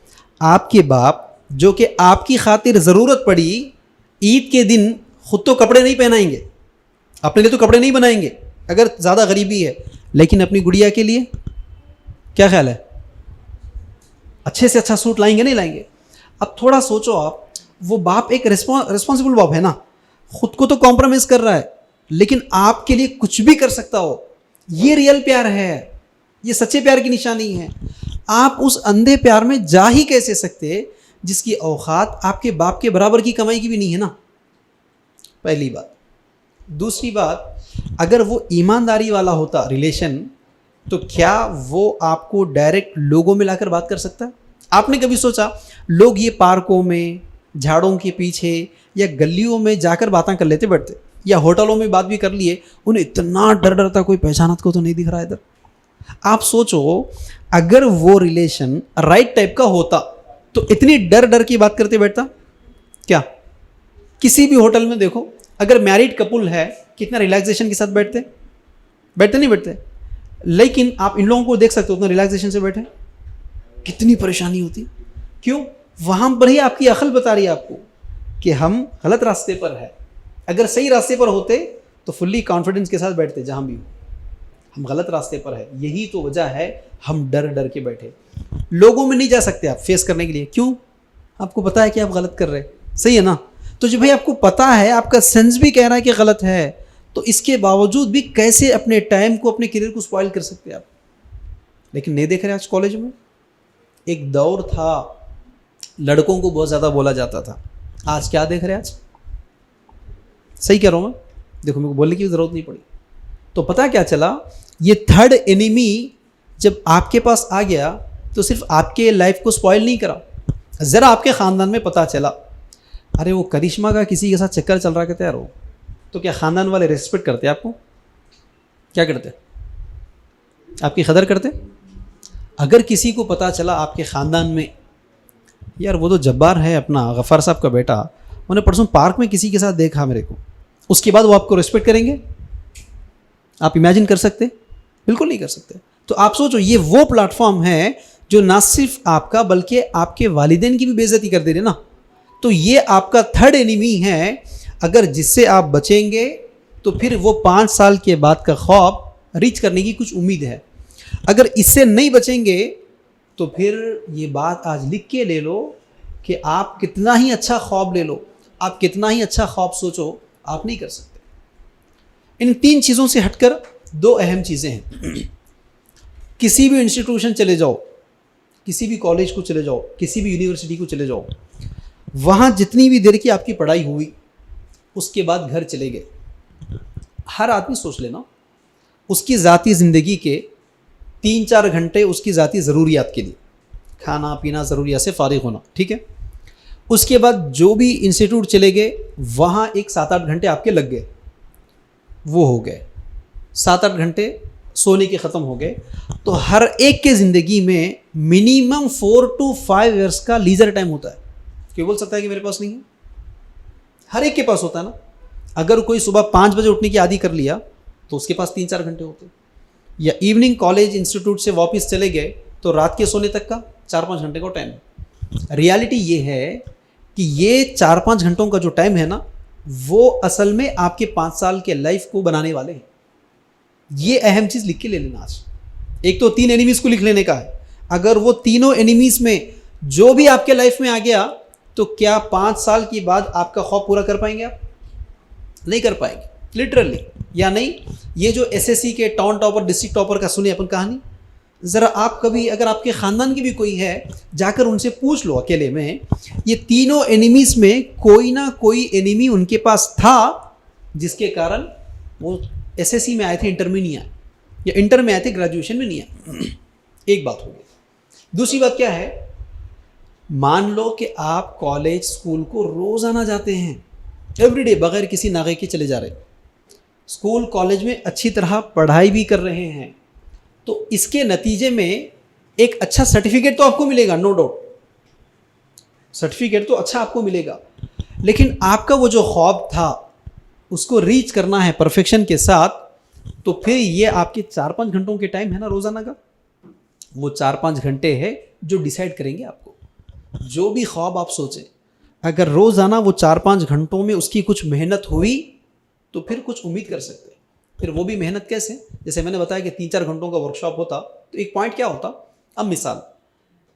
आपके बाप जो कि आपकी खातिर ज़रूरत पड़ी, ईद के दिन खुद तो कपड़े नहीं पहनाएंगे, अपने लिए तो कपड़े नहीं बनाएंगे अगर ज़्यादा गरीबी है, लेकिन अपनी गुड़िया के लिए क्या ख्याल है, अच्छे से अच्छा सूट लाएंगे नहीं लाएंगे? अब थोड़ा सोचो आप, वो बाप एक रिस्पॉन्सिबल बाप है ना, खुद को तो कॉम्प्रोमाइज़ कर रहा है, लेकिन आपके लिए कुछ भी कर सकता हो। ये रियल प्यार है, ये सच्चे प्यार की निशानी है। आप उस अंधे प्यार में जा ही कैसे सकते जिसकी औकात आपके बाप के बराबर की कमाई की भी नहीं है ना, पहली बात। दूसरी बात, अगर वो ईमानदारी वाला होता रिलेशन, तो क्या वो आपको डायरेक्ट लोगों में लाकर बात कर सकता है? आपने कभी सोचा लोग ये पार्कों में, झाड़ों के पीछे या गलियों में जाकर बातें कर लेते बैठते, या होटलों में बात भी कर लिए, उन्हें इतना डर डर था कोई पहचानत को तो नहीं दिख रहा है इधर। आप सोचो अगर वो रिलेशन राइट टाइप का होता तो इतनी डर डर की बात करते बैठता क्या? किसी भी होटल में देखो, अगर मैरिड कपुल है कितना रिलैक्सेशन के साथ बैठते नहीं बैठते? लेकिन आप इन लोगों को देख सकते हो उतना रिलैक्सेशन से बैठे, कितनी परेशानी होती। क्यों? वहां पर ही आपकी अकल बता रही है आपको कि हम गलत रास्ते पर है। अगर सही रास्ते पर होते तो फुल्ली कॉन्फिडेंस के साथ बैठते, जहां भी हो हम गलत रास्ते पर है। यही तो वजह है हम डर डर के बैठे, लोगों में नहीं जा सकते आप फेस करने के लिए। क्यों? आपको पता है कि आप गलत कर रहे हैं, सही है ना? तो जब भाई आपको पता है, आपका सेंस भी कह रहा है कि गलत है, तो इसके बावजूद भी कैसे अपने टाइम को, अपने करियर को स्पॉइल कर सकते हैं आप? लेकिन नहीं देख रहे आज कॉलेज में एक दौर था लड़कों को बहुत ज़्यादा बोला जाता था, आज क्या देख रहे हैं? आज सही कह रहा हूँ मैं? देखो मेरे को बोलने की ज़रूरत नहीं पड़ी। तो पता क्या चला, ये थर्ड एनिमी जब आपके पास आ गया तो सिर्फ आपके लाइफ को स्पॉइल नहीं करा, ज़रा आपके ख़ानदान में पता चला अरे वो करिश्मा का किसी के साथ चक्कर चल रहा कहते यार वो, तो क्या ख़ानदान वाले रिस्पेक्ट करते आपको? क्या करते? आपकी कदर करते? अगर किसी को पता चला आपके ख़ानदान में यार वो तो जब्बार है अपना गफ़ार साहब का बेटा, उन्हें परसों पार्क में किसी के साथ देखा मेरे को, उसके बाद वो आपको रिस्पेक्ट करेंगे? आप इमेजिन कर सकते? बिल्कुल नहीं कर सकते। तो आप सोचो ये वो प्लेटफॉर्म है जो ना सिर्फ आपका बल्कि आपके वालिदैन की भी बेइज्जती कर दे रहे ना। तो ये आपका थर्ड एनिमी है, अगर जिससे आप बचेंगे तो फिर वो 5 साल के बाद का ख्वाब रीच करने की कुछ उम्मीद है। अगर इससे नहीं बचेंगे तो फिर ये बात आज लिख के ले लो कि आप कितना ही अच्छा ख्वाब ले लो, आप कितना ही अच्छा ख्वाब सोचो, आप नहीं कर सकते। इन 3 चीज़ों से हटकर 2 अहम चीज़ें हैं। किसी भी इंस्टीट्यूशन चले जाओ, किसी भी कॉलेज को चले जाओ, किसी भी यूनिवर्सिटी को चले जाओ, वहाँ जितनी भी देर की आपकी पढ़ाई हुई उसके बाद घर चले गए, हर आदमी सोच लेना उसकी ज़ाती ज़िंदगी के 3-4 घंटे उसकी ज़ाती ज़रूरियात के लिए, खाना पीना ज़रूरियात से फारिग होना, ठीक है। उसके बाद जो भी इंस्टीट्यूट चले गए वहाँ एक 7-8 घंटे आपके लग गए, वो हो गए 7-8 घंटे सोने के ख़त्म हो गए। तो हर एक के ज़िंदगी में मिनिमम 4 to 5 ईयर्स का लीजर टाइम होता है। क्यों बोल सकता है कि मेरे पास नहीं है? हर एक के पास होता है ना। अगर कोई सुबह 5 बजे उठने की आदी कर लिया तो उसके पास 3-4 घंटे होते, या इवनिंग कॉलेज इंस्टीट्यूट से वापस चले गए तो रात के सोने तक का 4-5 घंटे का टाइम है। रियलिटी ये है कि ये 4-5 घंटों का जो टाइम है ना, वो असल में आपके 5 साल के लाइफ को बनाने वाले हैं। ये अहम चीज़ लिख के ले लेना आज। एक तो 3 एनिमीज़ को लिख लेने का है। अगर वो तीनों एनिमीज़ में जो भी आपके लाइफ में आ गया तो क्या 5 साल के बाद आपका ख्वाब पूरा कर पाएंगे आप? नहीं कर पाएंगे, लिटरली। या नहीं, ये जो एसएससी के टाउन टॉपर, डिस्ट्रिक्ट टॉपर का सुने अपन कहानी, ज़रा आप कभी अगर आपके ख़ानदान की भी कोई है जाकर उनसे पूछ लो अकेले में, ये तीनों एनिमीज़ में कोई ना कोई एनिमी उनके पास था जिसके कारण वो एसएससी में आए थे, इंटर में नहीं आए, या इंटर में आए थे ग्रेजुएशन में नहीं आए। एक बात हो गई। दूसरी बात क्या है, मान लो कि आप कॉलेज स्कूल को रोज़ाना जाते हैं, एवरीडे, बगैर किसी नागे के चले जा रहे हैं, स्कूल कॉलेज में अच्छी तरह पढ़ाई भी कर रहे हैं, तो इसके नतीजे में एक अच्छा सर्टिफिकेट तो आपको मिलेगा, नो डाउट, सर्टिफिकेट तो अच्छा आपको मिलेगा। लेकिन आपका वो जो ख्वाब था उसको रीच करना है परफेक्शन के साथ, तो फिर ये आपके 4-5 घंटों के टाइम है ना रोज़ाना का, वो 4-5 घंटे है जो डिसाइड करेंगे आपको। जो भी ख्वाब आप सोचें, अगर रोज़ाना वो 4-5 घंटों में उसकी कुछ मेहनत हुई तो फिर कुछ उम्मीद कर सकते हैं। फिर वो भी मेहनत कैसे? जैसे मैंने बताया कि 3-4 घंटों का वर्कशॉप होता तो एक पॉइंट क्या होता। अब मिसाल,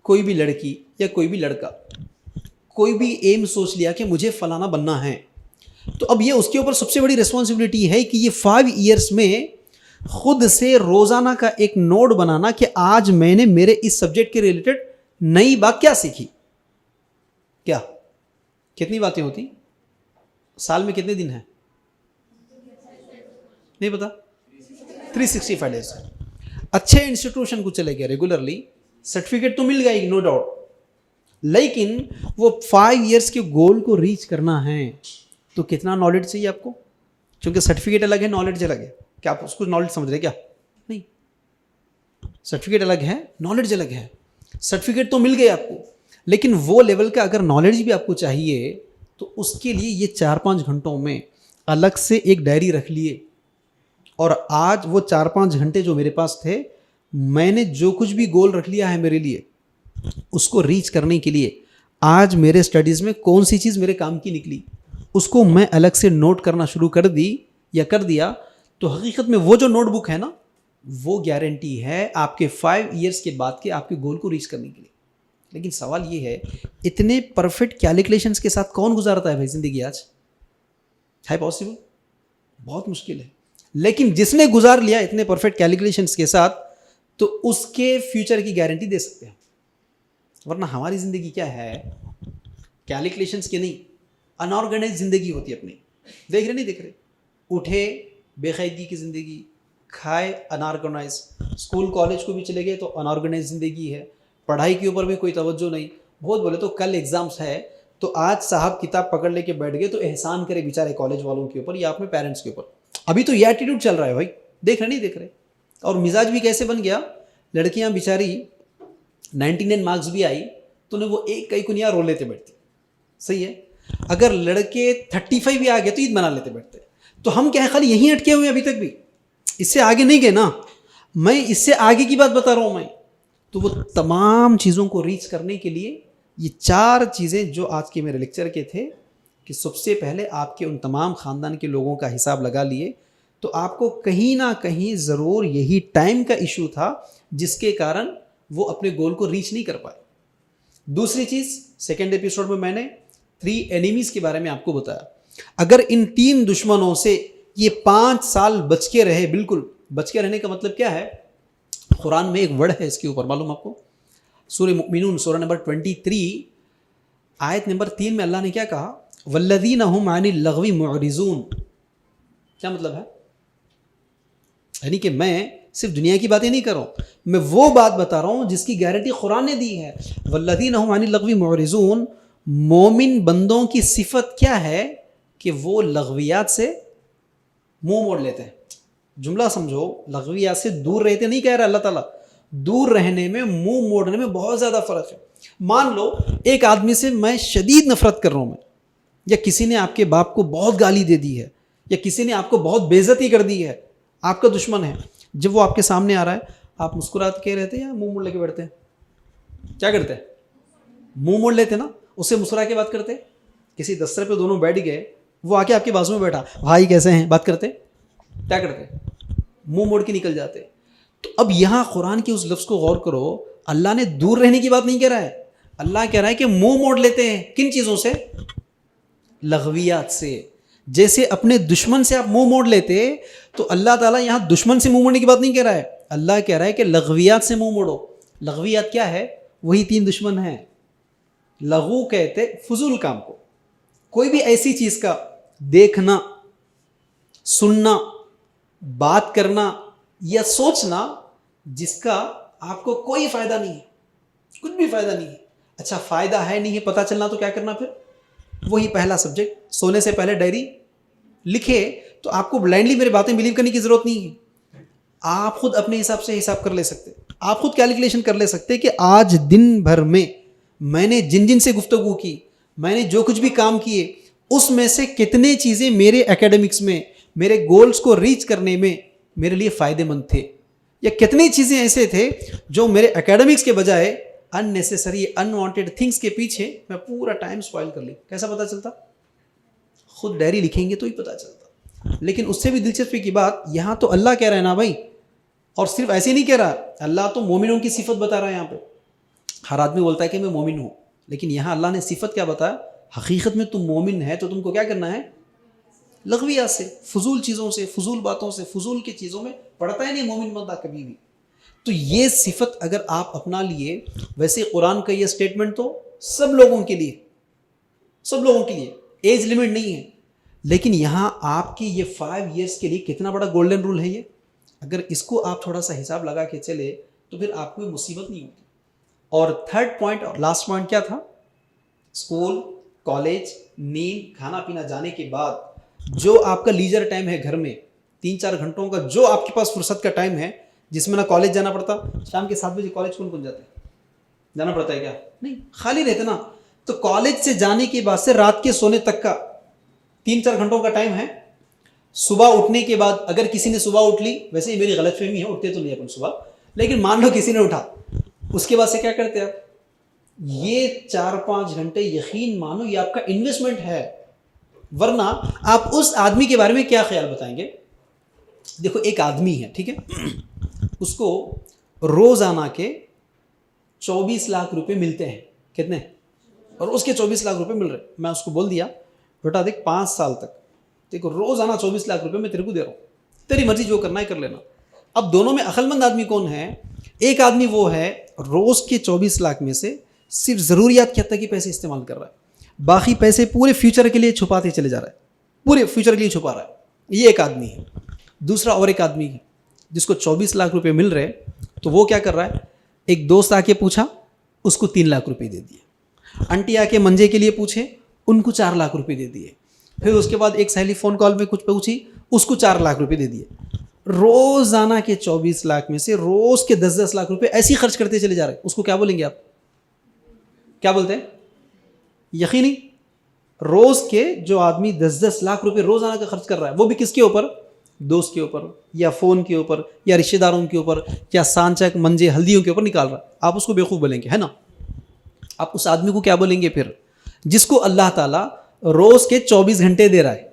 कोई भी लड़की या कोई भी लड़का कोई भी एम सोच लिया कि मुझे फलाना बनना है, तो अब ये उसके ऊपर सबसे बड़ी रिस्पॉन्सिबिलिटी है कि ये 5 ईयर्स में खुद से रोज़ाना का एक नोट बनाना कि आज मैंने मेरे इस सब्जेक्ट के रिलेटेड नई बात क्या सीखी। क्या कितनी बातें होती साल में? कितने दिन हैं नहीं पता? 365 डेज। अच्छे इंस्टीट्यूशन को चले गए रेगुलरली, सर्टिफिकेट तो मिल गई नो डाउट, लेकिन वो 5 इयर्स के गोल को रीच करना है तो कितना नॉलेज चाहिए आपको? क्योंकि सर्टिफिकेट अलग है, नॉलेज अलग है। क्या आप उसको नॉलेज समझ रहे क्या? नहीं, सर्टिफिकेट अलग है, नॉलेज अलग है। सर्टिफिकेट तो मिल गए आपको, लेकिन वो लेवल का अगर नॉलेज भी आपको चाहिए तो उसके लिए ये 4-5 घंटों में अलग से एक डायरी रख लिए, और आज वो 4-5 घंटे जो मेरे पास थे, मैंने जो कुछ भी गोल रख लिया है मेरे लिए उसको रीच करने के लिए, आज मेरे स्टडीज़ में कौन सी चीज़ मेरे काम की निकली उसको मैं अलग से नोट करना शुरू कर दी या कर दिया, तो हकीकत में वो जो नोटबुक है ना, वो गारंटी है आपके 5 इयर्स के बाद के आपके गोल को रीच करने के लिए। लेकिन सवाल ये है, इतने परफेक्ट कैलकुलेशंस के साथ कौन गुजारता है भाई ज़िंदगी आज? है पॉसिबल? बहुत मुश्किल है। लेकिन जिसने गुजार लिया इतने परफेक्ट कैलकुलेशंस के साथ, तो उसके फ्यूचर की गारंटी दे सकते हैं। वरना हमारी ज़िंदगी क्या है, कैलकुलेशंस की नहीं, अनऑर्गेनाइज ज़िंदगी होती है अपनी। देख रहे नहीं देख रहे? उठे बेकायदगी की ज़िंदगी, खाए अनऑर्गेनाइज, स्कूल कॉलेज को भी चले गए तो अनऑर्गेनाइज ज़िंदगी है, पढ़ाई के ऊपर भी कोई तवज्जो नहीं। बहुत बोले तो कल एग्ज़ाम्स है तो आज साहब किताब पकड़ लेके बैठ गए तो एहसान करे बेचारे कॉलेज वालों के ऊपर या अपने पेरेंट्स के ऊपर। अभी तो ये एटीट्यूड चल रहा है भाई, देख रहे नहीं देख रहे? और मिजाज भी कैसे बन गया, लड़कियां बेचारी 99 मार्क्स भी आई तो उन्हें वो एक कई कुनिया रो लेते बैठती। सही है, अगर लड़के 35 भी आ गए तो ईद मना लेते बैठते। तो हम क्या है, खाली यहीं अटके हुए हैं अभी तक भी, इससे आगे नहीं गए ना। मैं इससे आगे की बात बता रहा हूं मैं। तो वो तमाम चीज़ों को रीच करने के लिए ये 4 चीज़ें जो आज के मेरे लेक्चर के थे, कि सबसे पहले आपके उन तमाम ख़ानदान के लोगों का हिसाब लगा लिए, तो आपको कहीं ना कहीं ज़रूर यही टाइम का इशू था जिसके कारण वो अपने गोल को रीच नहीं कर पाए। दूसरी चीज़, सेकेंड एपिसोड में मैंने 3 एनिमीज़ के बारे में आपको बताया। अगर इन 3 दुश्मनों से ये 5 साल बच के रहे, बिल्कुल बच के रहने का मतलब क्या है, कुरान में एक वर्ड है इसके ऊपर, मालूम आपको? सूरह मुमिनून सूरह नंबर 23 आयत नंबर 3 में अल्लाह ने क्या कहा, वल्लज़ीना हुम अनिल लग़वी मुअरिज़ून। क्या मतलब है? यानी कि मैं सिर्फ दुनिया की बातें नहीं कर रहा हूँ, मैं वो बात बता रहा हूँ जिसकी गारंटी कुरान ने दी है। वल्लज़ीना हुम अनिल लग़वी मुअरिज़ून, मोमिन बंदों की सिफत क्या है कि वो लग़वियात से मुंह मोड़ लेते हैं। जुमला समझो, लग़वियात से दूर रहते नहीं कह रहा अल्लाह ताला, दूर रहने में, मुंह मोड़ने में बहुत ज़्यादा फ़र्क है। मान लो एक आदमी से मैं शदीद नफरत कर रहा हूँ मैं, या किसी ने आपके बाप को बहुत गाली दे दी है, या किसी ने आपको बहुत बेइज्जती कर दी है, आपका दुश्मन है। जब वो आपके सामने आ रहा है, आप मुस्कुराते के रहते हैं या मुंह मोड़ लेके बैठते हैं? क्या करते हैं? मुंह मोड़ लेते ना, उससे मुस्कुरा के बात करते। किसी दफ्तर पे दोनों बैठ गए, वो आके आपके बाजू में बैठा, भाई कैसे हैं, बात करते, क्या करते? मुंह मोड़ के निकल जाते। तो अब यहाँ कुरान के उस लफ्ज़ को गौर करो, अल्लाह ने दूर रहने की बात नहीं कह रहा है, अल्लाह कह रहा है कि मुंह मोड़ लेते हैं। किन चीज़ों से? लग़वियात से। जैसे अपने दुश्मन से आप मुंह मोड़ लेते, तो अल्लाह ताला यहाँ दुश्मन से मुंह मोड़ने की बात नहीं कह रहा है, अल्लाह कह रहा है कि लग़वियात से मुंह मोड़ो। लग़वियात क्या है? वही 3 दुश्मन हैं। लघु कहते फजूल काम को, कोई भी ऐसी चीज़ का देखना, सुनना, बात करना या सोचना जिसका आपको कोई फ़ायदा नहीं है, कुछ भी फ़ायदा नहीं है। अच्छा, फ़ायदा है नहीं है पता चलना तो क्या करना फिर? वही पहला सब्जेक्ट, सोने से पहले डायरी लिखे। तो आपको ब्लाइंडली मेरी बातें बिलीव करने की ज़रूरत नहीं है, आप खुद अपने हिसाब से हिसाब कर ले सकते, आप खुद कैलकुलेशन कर ले सकते कि आज दिन भर में मैंने जिन जिन से गुफ्तगू की, मैंने जो कुछ भी काम किए, उसमें से कितने चीज़ें मेरे एकेडमिक्स में, मेरे गोल्स को रीच करने में मेरे लिए फ़ायदेमंद थे, या कितनी चीज़ें ऐसे थे जो मेरे एकेडमिक्स के बजाय अननेसेसरी अनवांटेड थिंग्स के पीछे मैं पूरा टाइम स्पॉइल कर ली। कैसा पता चलता? खुद डायरी लिखेंगे तो ही पता चलता। लेकिन उससे भी दिलचस्पी की बात, यहाँ तो अल्लाह कह रहा है ना भाई, और सिर्फ ऐसे नहीं कह रहा, अल्लाह तो मोमिनों की सिफत बता रहा है। यहाँ पे हर आदमी बोलता है कि मैं मोमिन हूँ, लेकिन यहाँ अल्लाह ने सिफत क्या बताया? हकीकत में तुम मोमिन है तो तुमको क्या करना है? लग़वियात से, फजूल चीज़ों से, फजूल बातों से, फजूल की चीज़ों में पड़ता ही नहीं मोमिन बंदा कभी भी। तो ये सिफत अगर आप अपना लिए, वैसे कुरान का ये स्टेटमेंट तो सब लोगों के लिए, सब लोगों के लिए, एज लिमिट नहीं है। लेकिन यहाँ आपकी ये 5 इयर्स के लिए कितना बड़ा गोल्डन रूल है ये। अगर इसको आप थोड़ा सा हिसाब लगा के चले तो फिर आपको कोई मुसीबत नहीं होती। और थर्ड पॉइंट और लास्ट पॉइंट क्या था? स्कूल, कॉलेज, नींद, खाना पीना जाने के बाद जो आपका लीजर टाइम है घर में, 3-4 घंटों का जो आपके पास फुर्सत का टाइम है, जिसमें ना कॉलेज जाना पड़ता। शाम के 7 बजे कॉलेज कौन कौन जाता है? जाना पड़ता है क्या? नहीं, खाली रहते ना। तो कॉलेज से जाने के बाद से रात के सोने तक का 3-4 घंटों का टाइम है। सुबह उठने के बाद अगर किसी ने सुबह उठ ली, वैसे ही मेरी गलतफहमी है, उठते तो नहीं अपन सुबह, लेकिन मान लो किसी ने उठा, उसके बाद से क्या करते आप? ये 4-5 घंटे यकीन मानो ये आपका इन्वेस्टमेंट है। वरना आप उस आदमी के बारे में क्या ख्याल बताएंगे? देखो, एक आदमी है, ठीक है, उसको रोजाना के 24 लाख रुपए मिलते हैं। कितने? और उसके 24 लाख रुपए मिल रहे। मैं उसको बोल दिया, बेटा देख 5 साल तक देखो रोजाना 24 लाख रुपए मैं तेरे को दे रहा हूं, तेरी मर्जी जो करना है कर लेना। अब दोनों में अक्लमंद आदमी कौन है? एक आदमी वो है रोज के 24 लाख में से सिर्फ जरूरियात के हद तक ही पैसे इस्तेमाल कर रहा है, बाकी पैसे पूरे फ्यूचर के लिए छुपाते चले जा रहा है, पूरे फ्यूचर के लिए छुपा रहा है। ये एक आदमी है। दूसरा और एक आदमी है जिसको 24 लाख रुपए मिल रहे, तो वो क्या कर रहा है? एक दोस्त आके पूछा, उसको 3 लाख रुपए दे दिए। आंटी आके मंजे के लिए पूछे, उनको 4 लाख रुपए दे दिए। फिर उसके बाद एक सहेली फ़ोन कॉल में कुछ पूछी, उसको 4 लाख रुपए दे दिए। रोजाना के 24 लाख में से रोज के 10-10 लाख रुपए ऐसे ही खर्च करते चले जा रहे हैं। उसको क्या बोलेंगे आप? क्या बोलते हैं? यकीनी रोज के जो आदमी 10-10 लाख रुपए रोजाना का खर्च कर रहा है, वो भी किसके ऊपर? दोस्त के ऊपर, या फ़ोन के ऊपर, या रिश्तेदारों के ऊपर, या सांचक मंजे हल्दियों के ऊपर निकाल रहा है। आप उसको बेवकूफ़ बोलेंगे, है ना? आप उस आदमी को क्या बोलेंगे फिर, जिसको अल्लाह ताला रोज के 24 घंटे दे रहा है?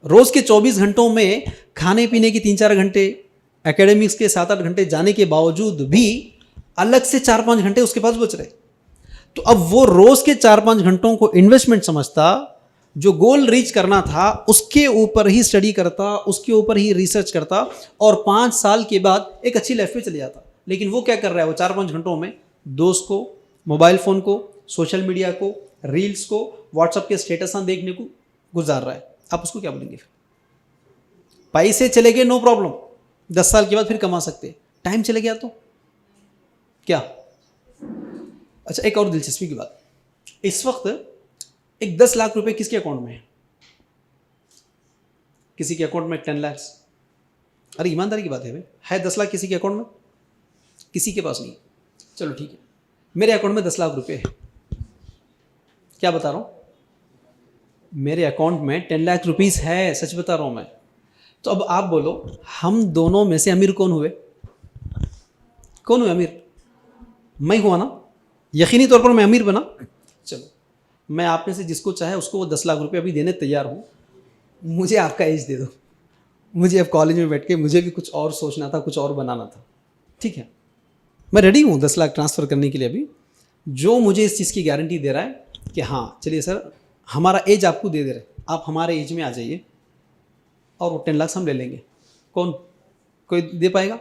रोज के 24 घंटों में खाने पीने की 3-4 घंटे, एकेडमिक्स के 7-8 घंटे जाने के बावजूद भी अलग से 4-5 घंटे उसके पास बच रहे। तो अब वो रोज के 4-5 घंटों को इन्वेस्टमेंट समझता, जो गोल रीच करना था उसके ऊपर ही स्टडी करता, उसके ऊपर ही रिसर्च करता, और 5 साल के बाद एक अच्छी लाइफ पे चले जाता। लेकिन वो क्या कर रहा है? वो 4-5 घंटों में दोस्त को, मोबाइल फ़ोन को, सोशल मीडिया को, रील्स को, व्हाट्सएप के स्टेटस देखने को गुजार रहा है। आप उसको क्या बोलेंगे? पैसे चले गए, नो प्रॉब्लम, 10 साल के बाद फिर कमा सकते। टाइम चले गया तो क्या? अच्छा, एक और दिलचस्पी की बात, इस वक्त एक 10 लाख रुपए किसके अकाउंट में है? किसी के अकाउंट में 10 लाख। अरे ईमानदारी की बात है भाई, है 10 लाख किसी के अकाउंट में? किसी के पास नहीं। चलो ठीक है, मेरे अकाउंट में 10 लाख रुपए है। क्या बता रहा हूं? मेरे अकाउंट में 10 लाख रुपीस है, सच बता रहा हूं मैं। तो अब आप बोलो, हम दोनों में से अमीर कौन हुए? कौन हुए अमीर? मैं हुआ ना, यकीनी तौर पर मैं अमीर बना। चलो, मैं आप में से जिसको चाहे उसको वो 10 लाख रुपए अभी देने तैयार हूँ। मुझे आपका एज दे दो, मुझे अब कॉलेज में बैठ के मुझे भी कुछ और सोचना था, कुछ और बनाना था। ठीक है, मैं रेडी हूँ 10 लाख ट्रांसफ़र करने के लिए। अभी जो मुझे इस चीज़ की गारंटी दे रहा है कि हाँ चलिए सर, हमारा एज आपको दे रहे, आप हमारे एज में आ जाइए और वो 10 लाख हम ले लेंगे। कौन, कोई दे पाएगा?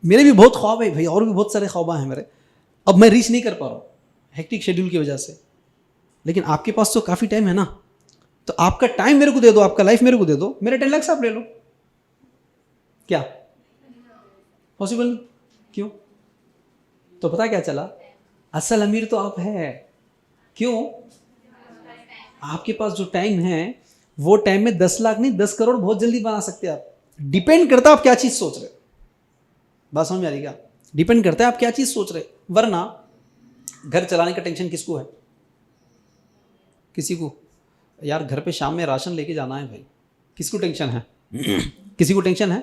मेरे भी बहुत ख्वाब है भाई, और भी बहुत सारे ख्वाब हैं मेरे। अब मैं रीच नहीं कर पा रहा हूँ हेक्टिक शेड्यूल की वजह से, लेकिन आपके पास तो काफ़ी टाइम है ना, तो आपका टाइम मेरे को दे दो, आपका लाइफ मेरे को दे दो, मेरे 10 लाख आप ले लो। क्या पॉसिबल नहीं? क्यों? तो पता क्या चला, असल अमीर तो आप है। क्यों? आपके पास जो टाइम है वो टाइम में 10 लाख नहीं 10 करोड़ बहुत जल्दी बना सकते हैं आप। डिपेंड करता है आप क्या चीज़ सोच रहे। बात समझ में आ रही क्या? डिपेंड करता है आप क्या चीज़ सोच रहे। वरना घर चलाने का टेंशन किसको है? किसी को यार घर पे शाम में राशन लेके जाना है भाई, किसको टेंशन है? किसी को टेंशन है?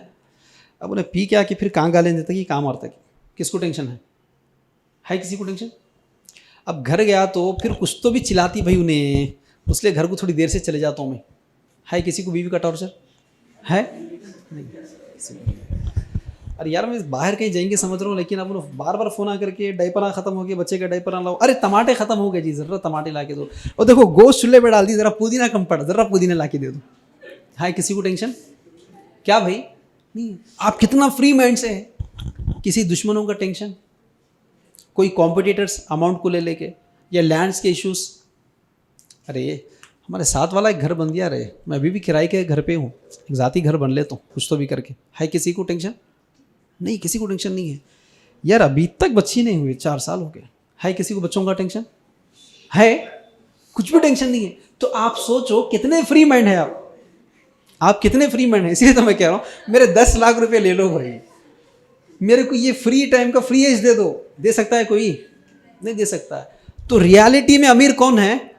अब उन्हें पी क्या कि फिर कहाँ गालें देता कि काम औरता की, किसको टेंशन है किसी को टेंशन? अब घर गया तो फिर कुछ तो भी चिल्लाती भाई उन्हें, उसलिए घर को थोड़ी देर से चले जाता हूँ मैं। है किसी को बीवी का टॉर्चर है? नहीं। अरे यार मैं बाहर कहीं जाएंगे समझ रहा हूँ, लेकिन अब बार बार फ़ोन आकर के डायपर ख़त्म हो गया, बच्चे का डायपर लाओ, अरे टमाटे ख़त्म हो गए जी, ज़रा टमाटे ला के दो, और देखो गोश्त चूल्हे पे डाल दी, ज़रा पुदीना कम पड़ा, ज़रा पुदीना ला के दे दो। है किसी को टेंशन? क्या भाई? नहीं। आप कितना फ्री माइंड से हैं। किसी दुश्मनों का टेंशन, कोई कॉम्पिटिटर्स अमाउंट को ले लेके, या लैंड्स के इश्यूज़। अरे हमारे साथ वाला एक घर बन गया रहे, मैं अभी भी किराए के घर पे हूँ, एक ज़ाती घर बन लेता हूँ कुछ तो भी करके, है किसी को टेंशन नहीं? किसी को टेंशन नहीं है यार, अभी तक बच्ची नहीं हुई, 4 साल हो गए, है किसी को बच्चों का टेंशन है? कुछ भी टेंशन नहीं है। तो आप सोचो कितने फ्री माइंड है आप कितने फ्री माइंड है। इसलिए तो मैं कह रहा हूँ मेरे 10 लाख रुपए ले लो भाई, मेरे को ये फ्री टाइम का फ्री एज दे दो। दे सकता है कोई? नहीं दे सकता है। तो रियलिटी में अमीर कौन है?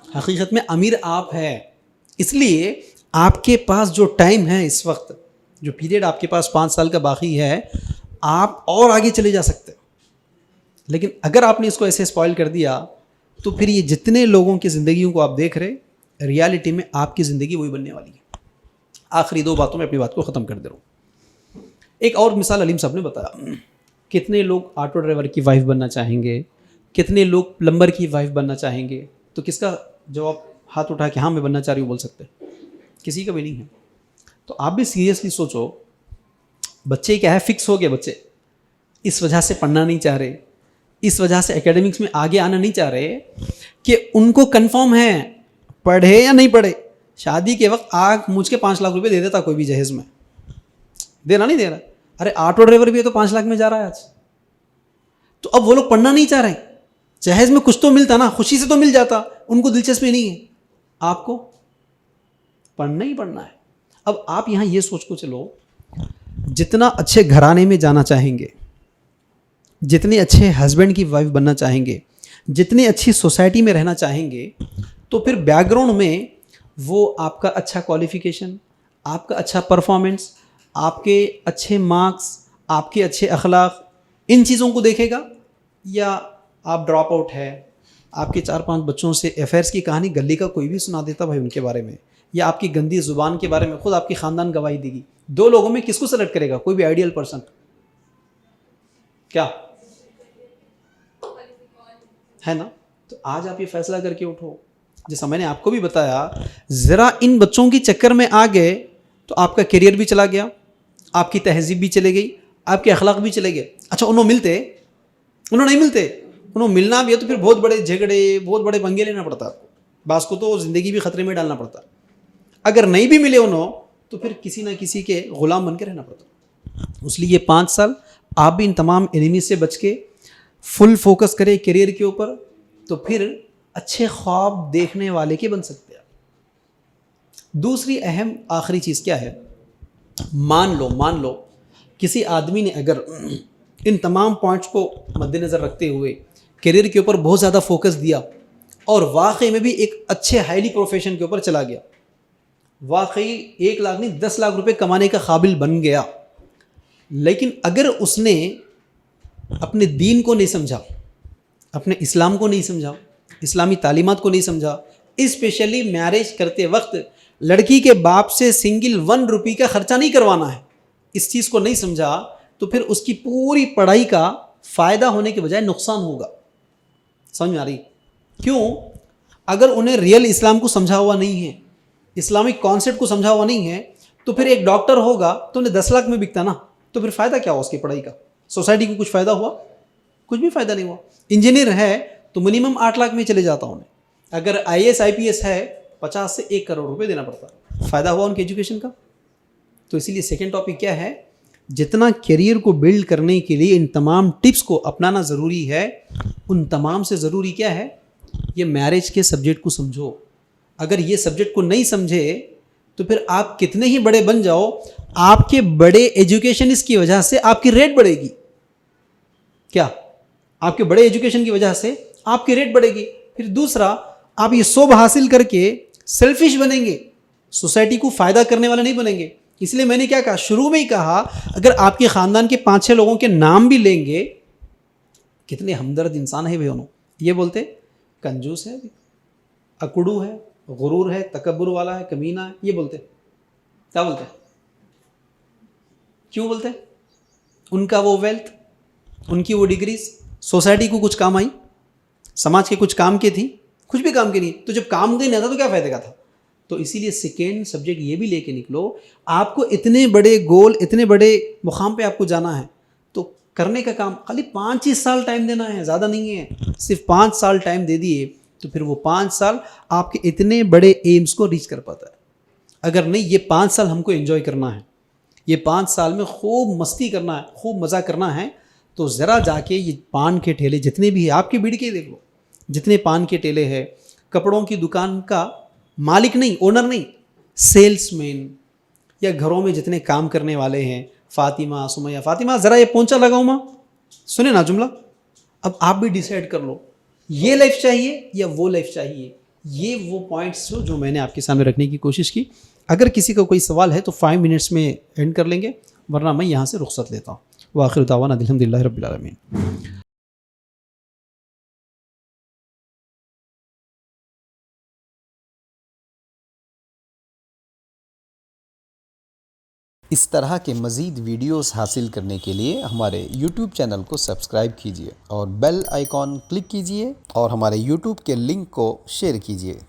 हकीकत में अमीर आप है। इसलिए आपके पास जो टाइम है इस वक्त, जो पीरियड आपके पास 5 साल का बाकी है, आप और आगे चले जा सकते हो। लेकिन अगर आपने इसको ऐसे स्पॉइल कर दिया तो फिर ये जितने लोगों की ज़िंदगियों को आप देख रहे, रियलिटी में आपकी ज़िंदगी वही बनने वाली है। आखिरी 2 बातों में अपनी बात को ख़त्म कर दे रहा हूँ। एक और मिसाल अलीम साहब ने बताया, कितने लोग ऑटो ड्राइवर की वाइफ बनना चाहेंगे, कितने लोग प्लम्बर की वाइफ बनना चाहेंगे? तो किसका जवाब हाथ उठा के हाँ मैं बनना चाह रही हूँ बोल सकते? किसी का भी नहीं है। तो आप भी सीरियसली सोचो, बच्चे क्या है, फिक्स हो गए बच्चे, इस वजह से पढ़ना नहीं चाह रहे, इस वजह से एकेडमिक्स में आगे आना नहीं चाह रहे कि उनको कंफर्म है पढ़े या नहीं पढ़े। शादी के वक्त आग मुझ के 5 लाख रुपए दे देता कोई भी जहेज में, देना नहीं दे रहा। अरे ऑटो ड्राइवर भी है तो 5 लाख में जा रहा है आज। तो अब वो लोग पढ़ना नहीं चाह रहे, जहेज में कुछ तो मिलता ना, खुशी से तो मिल जाता, उनको दिलचस्पी नहीं है। आपको पढ़ना ही पढ़ना है। अब आप यहां ये सोच को चलो, जितना अच्छे घराने में जाना चाहेंगे, जितने अच्छे हस्बैंड की वाइफ बनना चाहेंगे, जितनी अच्छी सोसाइटी में रहना चाहेंगे, तो फिर बैकग्राउंड में वो आपका अच्छा क्वालिफिकेशन, आपका अच्छा परफॉर्मेंस, आपके अच्छे मार्क्स, आपके अच्छे अखलाक, इन चीज़ों को देखेगा? या आप ड्रॉप आउट है, आपके 4-5 बच्चों से अफेयर्स की कहानी गली का कोई भी सुना देता भाई उनके बारे में, या आपकी गंदी ज़ुबान के बारे में खुद आपकी ख़ानदान गवाही देगी। 2 लोगों में किसको सेलेक्ट करेगा? कोई भी आइडियल पर्सन? क्या है ना? तो आज आप ये फैसला करके उठो। जैसा मैंने आपको भी बताया, ज़रा इन बच्चों के चक्कर में आ गए तो आपका करियर भी चला गया, आपकी तहजीब भी चली गई, आपके अखलाक भी चले गए। अच्छा उन्होंने मिलते, उन्होंने नहीं मिलते, उन्होंने मिलना भी है तो फिर बहुत बड़े झगड़े, बहुत बड़े पंगे लेना पड़ता आपको, बास को तो ज़िंदगी भी ख़तरे में डालना पड़ता। अगर नहीं भी मिले उन्होंने तो फिर किसी ना किसी के ग़ुलाम बन के रहना पड़ता। इसलिए ये 5 साल आप भी इन तमाम एनिमीज से बच के फुल फोकस करें करियर के ऊपर, तो फिर अच्छे ख्वाब देखने वाले के बन सकते हैं। दूसरी अहम आखिरी चीज़ क्या है? मान लो किसी आदमी ने अगर इन तमाम पॉइंट्स को मद्देनज़र रखते हुए करियर के ऊपर बहुत ज़्यादा फोकस दिया और वाकई में भी एक अच्छे हाईली प्रोफेशन के ऊपर चला गया, वाकई 1 लाख नहीं 10 लाख रुपए कमाने का काबिल बन गया, लेकिन अगर उसने अपने दीन को नहीं समझा, अपने इस्लाम को नहीं समझा, इस्लामी तालीमात को नहीं समझा, स्पेशली मैरिज करते वक्त लड़की के बाप से सिंगल 1 रुपये का खर्चा नहीं करवाना है, इस चीज़ को नहीं समझा, तो फिर उसकी पूरी पढ़ाई का फ़ायदा होने के बजाय नुकसान होगा। समझ में आ रही? क्यों? अगर उन्हें रियल इस्लाम को समझा हुआ नहीं है, इस्लामिक कॉन्सेप्ट को समझा हुआ नहीं है, तो फिर एक डॉक्टर होगा तो उन्हें 10 लाख में बिकता ना, तो फिर फ़ायदा क्या हुआ उसकी पढ़ाई का? सोसाइटी को कुछ फ़ायदा हुआ? कुछ भी फ़ायदा नहीं हुआ। इंजीनियर है तो मिनिमम 8 लाख में चले जाता उन्हें, अगर IAS IPS है 50 से 1 करोड़ रुपए देना पड़ता। फ़ायदा हुआ उनके एजुकेशन का? तो इसीलिए सेकेंड टॉपिक क्या है? जितना करियर को बिल्ड करने के लिए इन तमाम टिप्स को अपनाना ज़रूरी है, उन तमाम से ज़रूरी क्या है? ये मैरिज के सब्जेक्ट को समझो। अगर ये सब्जेक्ट को नहीं समझे तो फिर आप कितने ही बड़े बन जाओ, आपके बड़े एजुकेशनिस्ट की वजह से आपकी रेट बढ़ेगी। क्या? आपके बड़े एजुकेशन की वजह से आपकी रेट बढ़ेगी। फिर दूसरा, आप ये सब हासिल करके सेल्फिश बनेंगे, सोसाइटी को फ़ायदा करने वाले नहीं बनेंगे। इसलिए मैंने क्या कहा, शुरू में ही कहा, अगर आपके ख़ानदान के 5-6 लोगों के नाम भी लेंगे, कितने हमदर्द इंसान है भाई, ये बोलते कंजूस है, अकड़ू है, गुरूर है, तकब्बुर वाला है, कमीना है, ये बोलते क्या बोलते? क्यों बोलते? उनका वो वेल्थ, उनकी वो डिग्रीज सोसाइटी को कुछ काम आई, समाज के कुछ काम की थी? कुछ भी काम की नहीं। तो जब काम का ही नहीं था तो क्या फ़ायदे का था? तो इसीलिए सेकेंड सब्जेक्ट ये भी लेके निकलो, आपको इतने बड़े गोल, इतने बड़े मुकाम पे आपको जाना है, तो करने का काम खाली 5 ही साल टाइम देना है, ज़्यादा नहीं है। सिर्फ 5 साल टाइम दे दिए तो फिर वो 5 साल आपके इतने बड़े एम्स को रीच कर पाता है। अगर नहीं, ये 5 साल हमको एंजॉय करना है, ये 5 साल में खूब मस्ती करना है, खूब मज़ा करना है, तो ज़रा जाके ये पान के ठेले जितने भी हैं, आपकी बीड़ के देख लो, जितने पान के ठेले हैं, कपड़ों की दुकान का मालिक नहीं, ओनर नहीं, सेल्समैन, या घरों में जितने काम करने वाले हैं, फ़ातिमा, सुमैया, फ़ातिमा ज़रा ये पोंछा लगाओ माँ, सुने ना जुमला। अब आप भी डिसाइड कर लो, ये लाइफ चाहिए या वो लाइफ चाहिए। ये वो पॉइंट्स जो मैंने आपके सामने रखने की कोशिश की। अगर किसी का कोई सवाल है तो 5 मिनट्स में एंड कर लेंगे, वरना मैं यहाँ से रुख्सत लेता हूँ। व आखिर दावाना अल्हम्दुलिल्लाहि रब्बिल आलमीन। इस तरह के मज़ीद वीडियोस हासिल करने के लिए हमारे YouTube चैनल को सब्सक्राइब कीजिए और बेल आइकॉन क्लिक कीजिए और हमारे YouTube के लिंक को शेयर कीजिए।